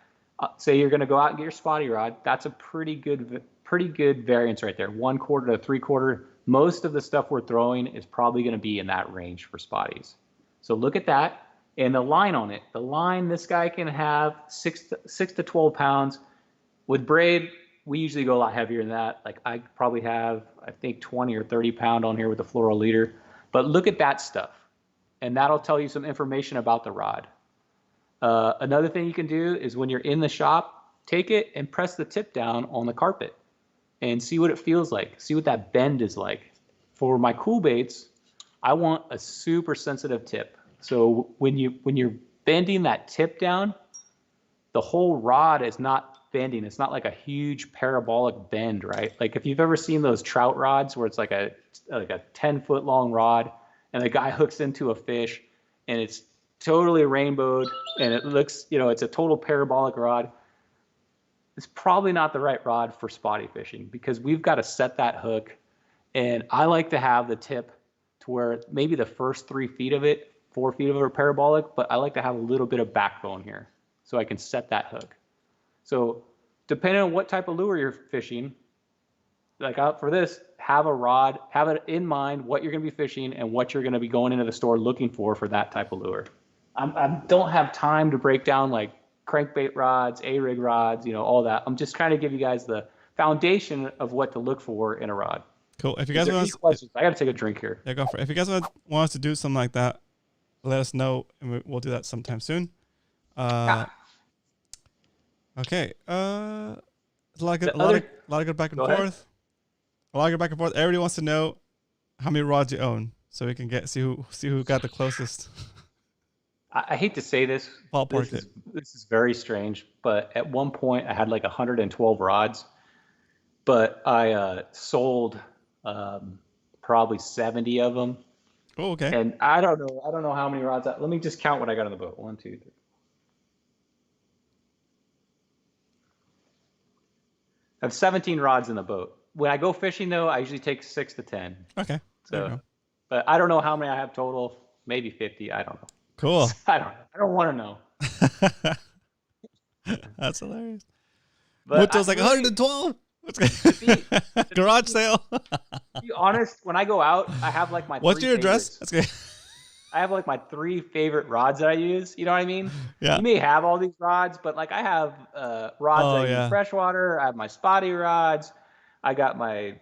Say you're going to go out and get your spotty rod. That's a pretty good variance right there. 1/4 to 3/4. Most of the stuff we're throwing is probably going to be in that range for spotties. So look at that. And the line on it. The line, this guy can have 6 to 12 pounds. With braid, we usually go a lot heavier than that. Like I probably have, I think 20 or 30 pound on here with the fluoro leader. But look at that stuff. And that'll tell you some information about the rod. Another thing you can do is when you're in the shop, take it and press the tip down on the carpet and see what it feels like. See what that bend is like. For my Cool Baits, I want a super sensitive tip. So when you're bending that tip down, the whole rod is not bending. It's not like a huge parabolic bend, right? Like if you've ever seen those trout rods where it's like a 10-foot long rod and the guy hooks into a fish and it's totally rainbowed and it looks, it's a total parabolic rod. It's probably not the right rod for spotty fishing, because we've got to set that hook. And I like to have the tip to where maybe the first 3 feet of it, 4 feet of it are parabolic, but I like to have a little bit of backbone here so I can set that hook. So depending on what type of lure you're fishing, like for this, have a rod, have it in mind what you're going to be fishing and what you're going to be going into the store looking for that type of lure. I don't have time to break down like crankbait rods, A-rig rods, all that. I'm just trying to give you guys the foundation of what to look for in a rod. Cool. If you guys want questions, I got to take a drink here. Yeah, go for it. If you guys want us to do something like that, let us know, and we'll do that sometime soon. Okay. A lot of good back and forth. A lot of good back and forth. Everybody wants to know how many rods you own, so we can see who got the closest. I hate to say this. Ballpark this is very strange, but at one point I had like 112 rods, but I sold probably 70 of them. Oh, okay. And I don't know how many rods. Let me just count what I got on the boat. 1, 2, 3. I have 17 rods in the boat. When I go fishing, though, I usually take 6 to 10. Okay. So, but I don't know how many I have total. Maybe 50. I don't know. Cool. I don't want to know. That's hilarious. Muto's like 112. Garage sale. To be honest, when I go out, I have like my. What's your address? That's good. I have like my 3 favorite rods that I use. You know what I mean? Yeah. You may have all these rods, but like I have rods that use freshwater. I have my spotty rods. I got my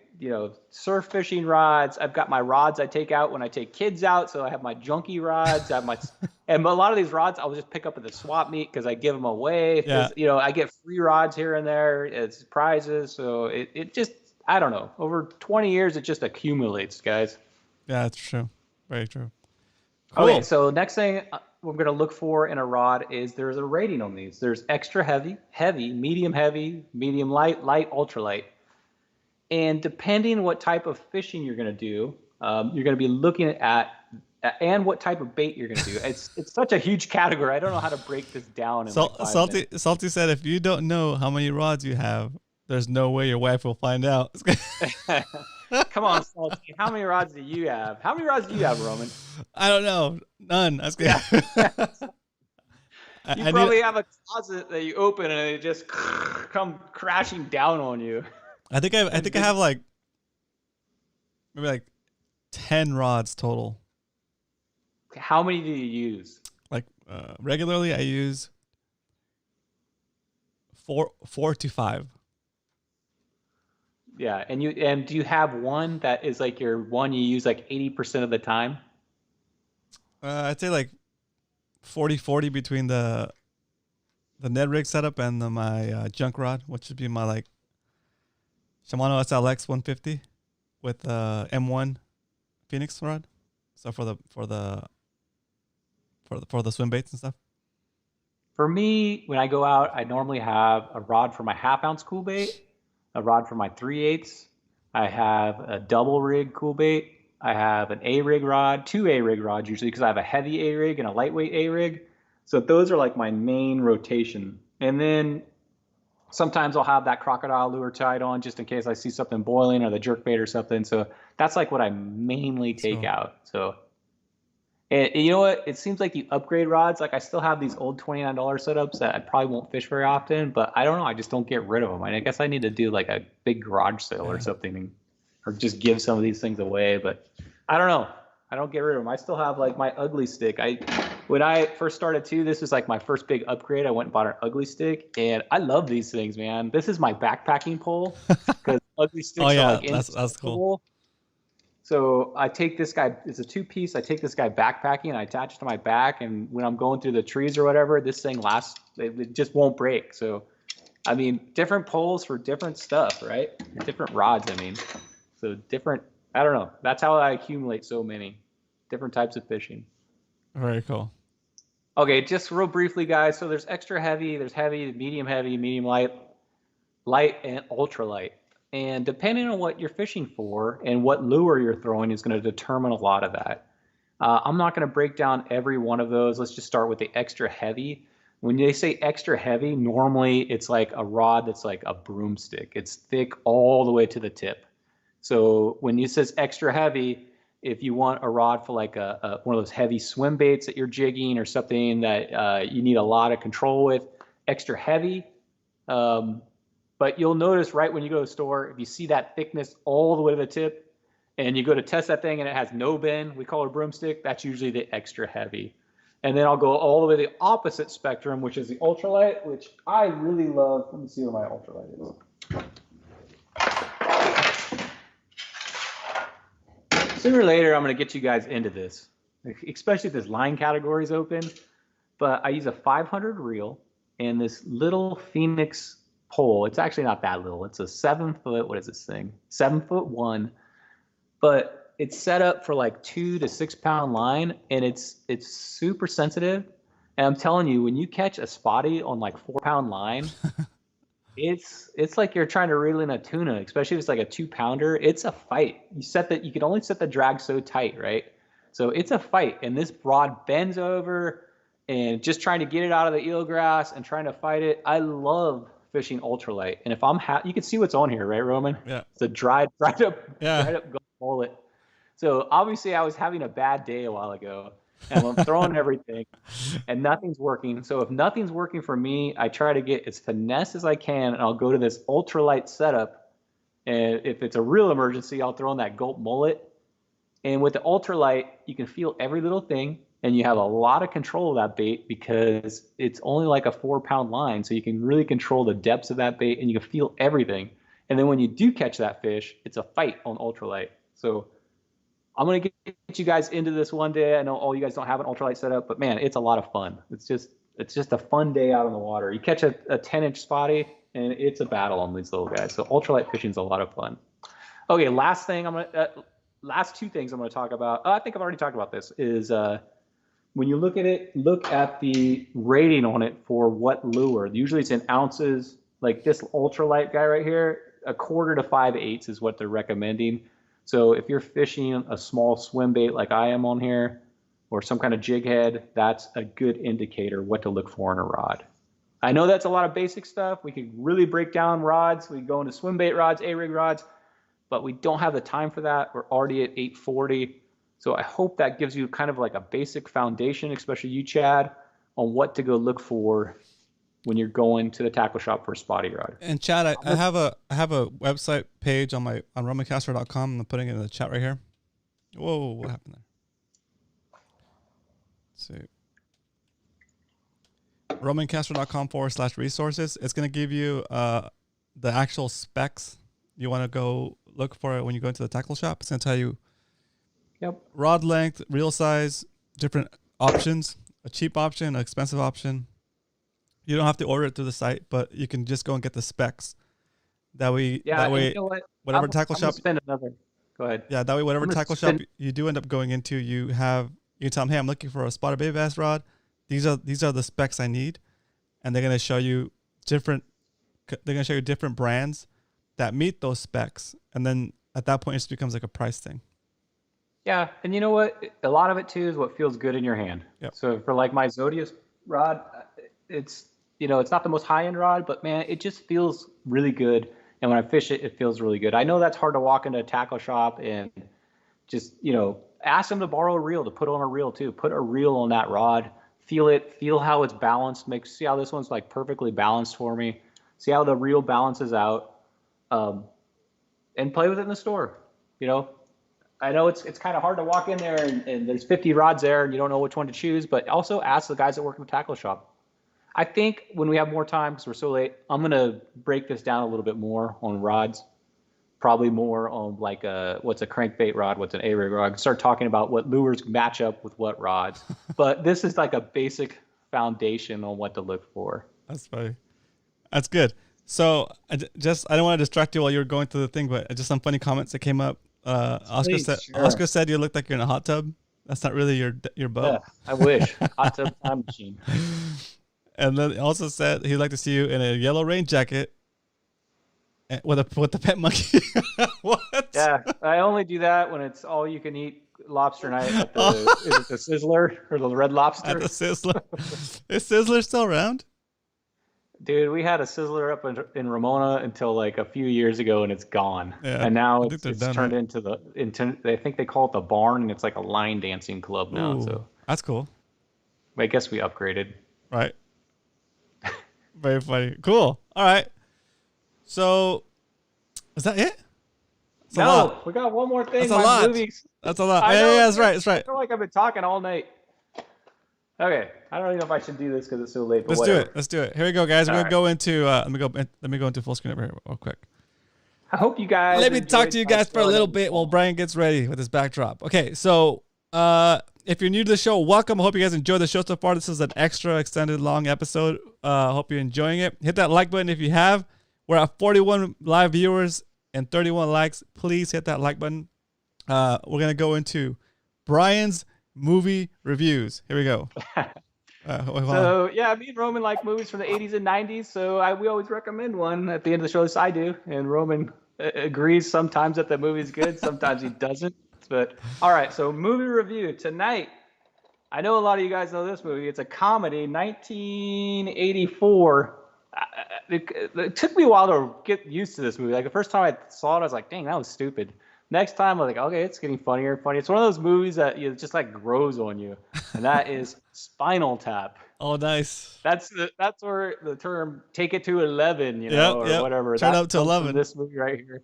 surf fishing rods. I've got my rods I take out when I take kids out. So I have my junkie rods. I have my and a lot of these rods I'll just pick up at the swap meet because I give them away. Yeah. I get free rods here and there. It's prizes. So it just, I don't know. Over 20 years, it just accumulates, guys. Yeah, that's true. Very true. Cool. Okay, so next thing we're going to look for in a rod is there's a rating on these. There's extra heavy, medium light, ultralight. And depending what type of fishing you're going to do, you're going to be looking at and what type of bait you're going to do. It's such a huge category. I don't know how to break this down in like 5 minutes. Salty said, if you don't know how many rods you have, there's no way your wife will find out. Come on, Salty. How many rods do you have? How many rods do you have, Roman? I don't know. None. That's good. Yeah. You probably have a closet that you open and it just come crashing down on you. I think I have like maybe like 10 rods total. How many do you use? Like regularly, I use 4 to 5. Yeah, and do you have one that is like your one you use like 80% of the time? I'd say like 40-40 between the Ned rig setup and my junk rod, which would be my like Shimano SLX 150 with M1 Phoenix rod. So for the swim baits and stuff. For me, when I go out, I normally have a rod for my 1/2 ounce cool bait, a rod for my 3/8. I have a double rig cool bait. I have an A rig rod, 2 A rig rods usually because I have a heavy A rig and a lightweight A rig. So those are like my main rotation. And then sometimes I'll have that crocodile lure tied on just in case I see something boiling or the jerk bait or something. So that's like what I mainly take out. So, and you know what? It seems like you upgrade rods. Like I still have these old $29 setups that I probably won't fish very often, but I don't know. I just don't get rid of them. I guess I need to do like a big garage sale or something, or just give some of these things away. But I don't know. I don't get rid of them. I still have like my ugly stick. When I first started too, this was like my first big upgrade. I went and bought an ugly stick, and I love these things, man. This is my backpacking pole because ugly sticks are like that's cool. So I take this guy. It's a 2-piece. I take this guy backpacking, and I attach it to my back. And when I'm going through the trees or whatever, this thing lasts. It just won't break. So, I mean, different poles for different stuff, right? Different rods. I mean, so different. I don't know. That's how I accumulate so many different types of fishing. Very cool. Okay, just real briefly, guys. So there's extra heavy, there's heavy, medium light, light, and ultralight. And depending on what you're fishing for and what lure you're throwing is going to determine a lot of that. I'm not going to break down every one of those. Let's just start with the extra heavy. When they say extra heavy, normally it's like a rod that's like a broomstick. It's thick all the way to the tip. So when it says extra heavy, if you want a rod for like one of those heavy swim baits that you're jigging or something that you need a lot of control with, extra heavy. But you'll notice right when you go to the store, if you see that thickness all the way to the tip and you go to test that thing and it has no bend, we call it a broomstick, that's usually the extra heavy. And then I'll go all the way to the opposite spectrum, which is the ultralight, which I really love. Let me see where my ultralight is. Sooner or later, I'm going to get you guys into this, especially if this line category is open. But I use a 500 reel and this little Phoenix pole. It's actually not that little. It's a 7-foot, what is this thing? 7'1", but it's set up for like 2 to 6 pound line, and it's super sensitive. And I'm telling you, when you catch a spotty on like 4 pound line, it's like you're trying to reel in a tuna, especially if it's like a 2 pounder. It's a fight. You can only set the drag so tight, right? So it's a fight, and this rod bends over and just trying to get it out of the eelgrass and trying to fight it. I love fishing ultralight, and if I'm you can see what's on here, right, Roman? Yeah. It's a dried up gold mullet. So obviously I was having a bad day a while ago, and I'm throwing everything, and nothing's working. So if nothing's working for me, I try to get as finesse as I can, and I'll go to this ultralight setup. And if it's a real emergency, I'll throw in that gulp mullet. And with the ultralight, you can feel every little thing, and you have a lot of control of that bait because it's only like a 4 pound line. So you can really control the depths of that bait, and you can feel everything. And then when you do catch that fish, it's a fight on ultralight. So I'm going to get you guys into this one day. I know all you guys don't have an ultralight setup, but man, it's a lot of fun. It's just a fun day out on the water. You catch a 10-inch spotty, and it's a battle on these little guys. So ultralight fishing is a lot of fun. Okay, last two things I'm going to talk about. I think I've already talked about this. Is when you look at it, look at the rating on it for what lure. Usually it's in ounces. Like this ultralight guy right here, a quarter to 5/8 is what they're recommending. So if you're fishing a small swim bait like I am on here, or some kind of jig head, that's a good indicator what to look for in a rod. I know that's a lot of basic stuff. We could really break down rods. We go into swim bait rods, A-rig rods, but we don't have the time for that. We're already at 8:40. So I hope that gives you kind of like a basic foundation, especially you, Chad, on what to go look for when you're going to the tackle shop for a spotty rod. And Chad, I have a website page on romancastro.com. I'm putting it in the chat right here. Whoa, what happened there? Let's see. romancastro.com/resources. It's going to give you the actual specs you want to go look for when you go into the tackle shop. It's going to tell you rod length, reel size, different options, a cheap option, an expensive option. You don't have to order it through the site, but you can just go and get the specs. That way, you know what? Whatever tackle shop. Go ahead. Yeah, that way, whatever tackle shop you do end up going into, you can tell them, hey, I'm looking for a spotted baby bass rod. These are the specs I need, and they're gonna show you different brands that meet those specs, and then at that point, it just becomes like a price thing. Yeah, and you know what? A lot of it too is what feels good in your hand. Yep. So for like my Zodiac rod, it's it's not the most high-end rod, but man, it just feels really good. And when I fish it, it feels really good. I know that's hard to walk into a tackle shop and just ask them to borrow a reel, to put on a reel too. Put a reel on that rod. Feel it. Feel how it's balanced. See how this one's like perfectly balanced for me. See how the reel balances out. And play with it in the store. I know it's kind of hard to walk in there and there's 50 rods there and you don't know which one to choose, but also ask the guys that work in the tackle shop. I think when we have more time, because we're so late, I'm going to break this down a little bit more on rods, probably more on like what's a crankbait rod, what's an A-rig rod, start talking about what lures match up with what rods. But this is like a basic foundation on what to look for. That's funny. That's good. So I don't want to distract you while you're going through the thing, but just some funny comments that came up. Oscar said you look like you're in a hot tub. That's not really your boat. Yeah, I wish. Hot tub time machine. And then he also said he'd like to see you in a yellow rain jacket with the pet monkey. What? Yeah, I only do that when it's all you can eat lobster night at the is it the Sizzler or the Red Lobster? At the Sizzler. Is Sizzler still around? Dude, we had a Sizzler up in Ramona until like a few years ago, and it's gone. Yeah, and now it's turned into I think they call it the Barn, and it's like a line dancing club now. Ooh, so that's cool. I guess we upgraded. Right. Very funny. Cool. All right. So, is that it? No, we got one more thing. That's a lot. That's a lot. Yeah, that's right. That's right. I feel like I've been talking all night. Okay, I don't even know if I should do this because it's so late. But Let's do it. Here we go, guys. We're gonna go into. Let me go into full screen over here real quick. I hope you guys. Let me talk to you guys for a little bit while Brian gets ready with his backdrop. Okay, so if you're new to the show, welcome. I hope you guys enjoyed the show so far. This is an extra extended long episode. I hope you're enjoying it. Hit that like button if you have. We're at 41 live viewers and 31 likes. Please hit that like button. We're gonna go into Brian's movie reviews. Here we go. So yeah, me and Roman like movies from the 80s and 90s. So we always recommend one at the end of the show. At least I do. And Roman agrees sometimes that the movie's good, sometimes he doesn't. But all right, so movie review tonight. I know a lot of you guys know this movie. It's a comedy, 1984. It took me a while to get used to this movie. Like the first time I saw it, I was like, dang, that was stupid. Next time, I was like, okay, it's getting funnier and funnier. It's one of those movies that just like grows on you, and that is Spinal Tap. Oh, nice. That's where the term "take it to 11," or whatever. Turn up to 11. This movie right here,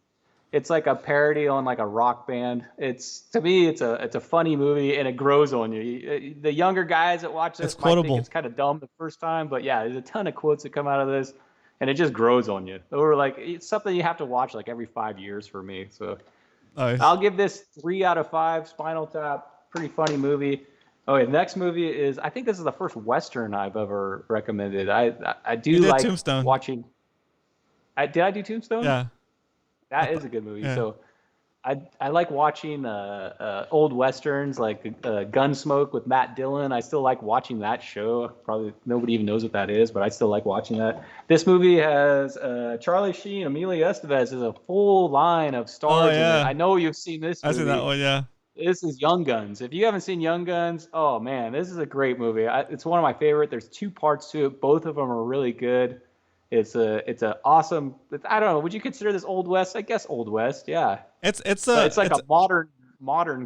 it's like a parody on like a rock band. To me, it's a funny movie, and it grows on you. The younger guys that watch this might think it's kind of dumb the first time, but yeah, there's a ton of quotes that come out of this, and it just grows on you. Or like it's something you have to watch like every 5 years for me. So. Nice. I'll give this 3 out of 5. Spinal Tap, pretty funny movie. Okay, the next movie is, I think this is the first Western I've ever recommended. I do like Tombstone. watching. Did I do Tombstone? Yeah. That is a good movie. Yeah. So I like watching old westerns like Gunsmoke with Matt Dillon. I still like watching that show. Probably nobody even knows what that is, but I still like watching that. This movie has Charlie Sheen, Emilio Estevez is a full line of Oh stars in it. yeah, I know you've seen this I see that movie. one. Yeah, This is Young Guns. If you haven't seen Young Guns, oh man, this is a great movie. It's one of my favorite. There's two parts to it. Both of them are really good. It's a awesome. I don't know. Would you consider this Old West? I guess Old West. Yeah. But it's like a modern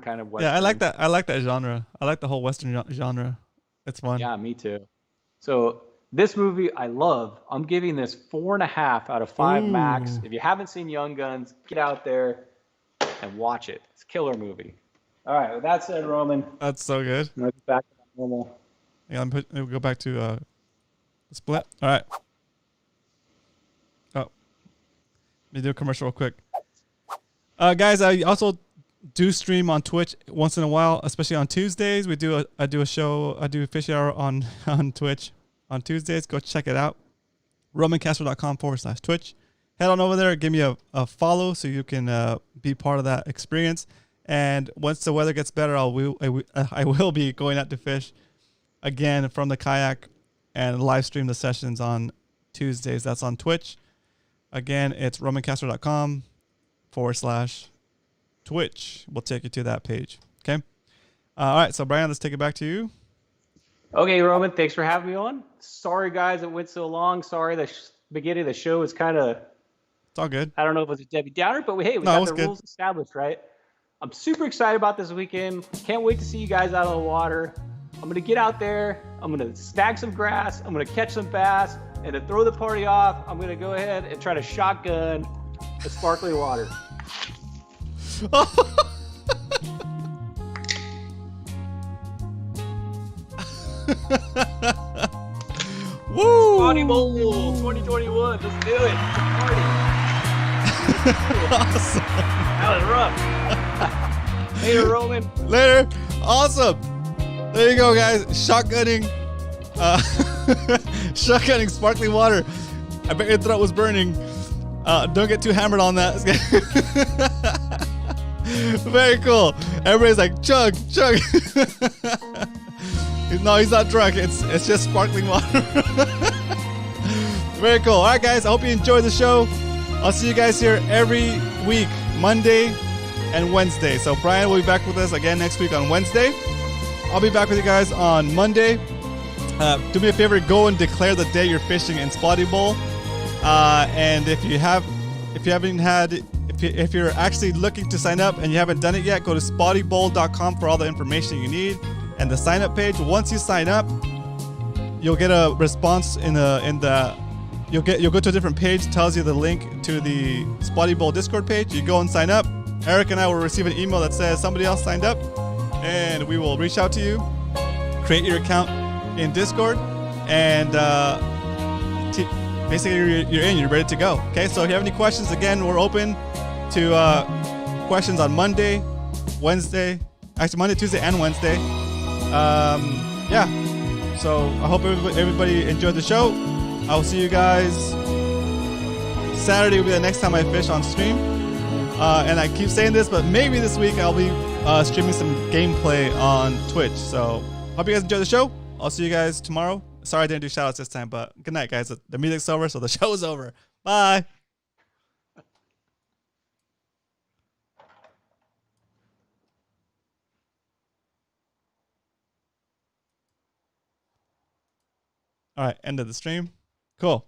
kind of yeah. Western. I like that genre. I like the whole Western genre. It's fun. Yeah, me too. So this movie I love. I'm giving this 4.5 out of 5 max. Ooh, If you haven't seen Young Guns, get out there and watch it. It's a killer movie. All right. With that said, Roman, that's so good. I'm gonna be back to my normal. Yeah, let me go back to the split. All right. Oh, let me do a commercial real quick. Guys, I also do stream on Twitch once in a while, especially on Tuesdays. I do a show. I do Fishy Hour on Twitch on Tuesdays. Go check it out. RomanCastro.com/Twitch. Head on over there. Give me a follow so you can be part of that experience. And once the weather gets better, I will be going out to fish again from the kayak and live stream the sessions on Tuesdays. That's on Twitch. Again, it's RomanCastro.com/Twitch. We'll take you to that page. Okay. All right. So Brian, let's take it back to you. Okay, Roman, thanks for having me on. Sorry, guys, it went so long. Sorry, the beginning of the show was kind of, It's all good. I don't know if it was a Debbie Downer, but we No, it got was the good. rules established, right? I'm super excited about this weekend. Can't wait to see you guys out on the water. I'm going to get out there. I'm going to snag some grass. I'm going to catch some bass. And to throw the party off, I'm going to go ahead and try to shotgun the sparkling water. Woo! Party Bowl 2021. Let's do it. Party. Awesome. That was rough. Later, Roman. Later. Awesome. There you go, guys. Shotgunning. Shotgunning sparkling water. I bet your throat was burning. Don't get too hammered on that. Very cool. Everybody's like, chug, chug. No, he's not drunk. It's just sparkling water. Very cool. All right, guys. I hope you enjoyed the show. I'll see you guys here every week, Monday and Wednesday. So Brian will be back with us again next week on Wednesday. I'll be back with you guys on Monday. Do me a favor, go and declare the day you're fishing in Spotty Bowl. And if you're actually looking to sign up and you haven't done it yet, go to spottybowl.com for all the information you need and the sign up page. Once you sign up, you'll get a response you'll go to a different page, tells you the link to the Spotty Bowl Discord page. You go and sign up. Eric and I will receive an email that says somebody else signed up, and we will reach out to you, create your account in Discord, and basically you're ready to go. Okay, so if you have any questions, again, we're open to questions on Monday, Tuesday, and Wednesday. Yeah, so I hope everybody enjoyed the show. I'll see you guys Saturday will be the next time I fish on stream. And I keep saying this, but maybe this week I'll be streaming some gameplay on Twitch. So hope you guys enjoy the show. I'll see you guys tomorrow. Sorry I didn't do shoutouts this time, but good night, guys. The music's over, so the show is over. Bye. All right, end of the stream. Cool.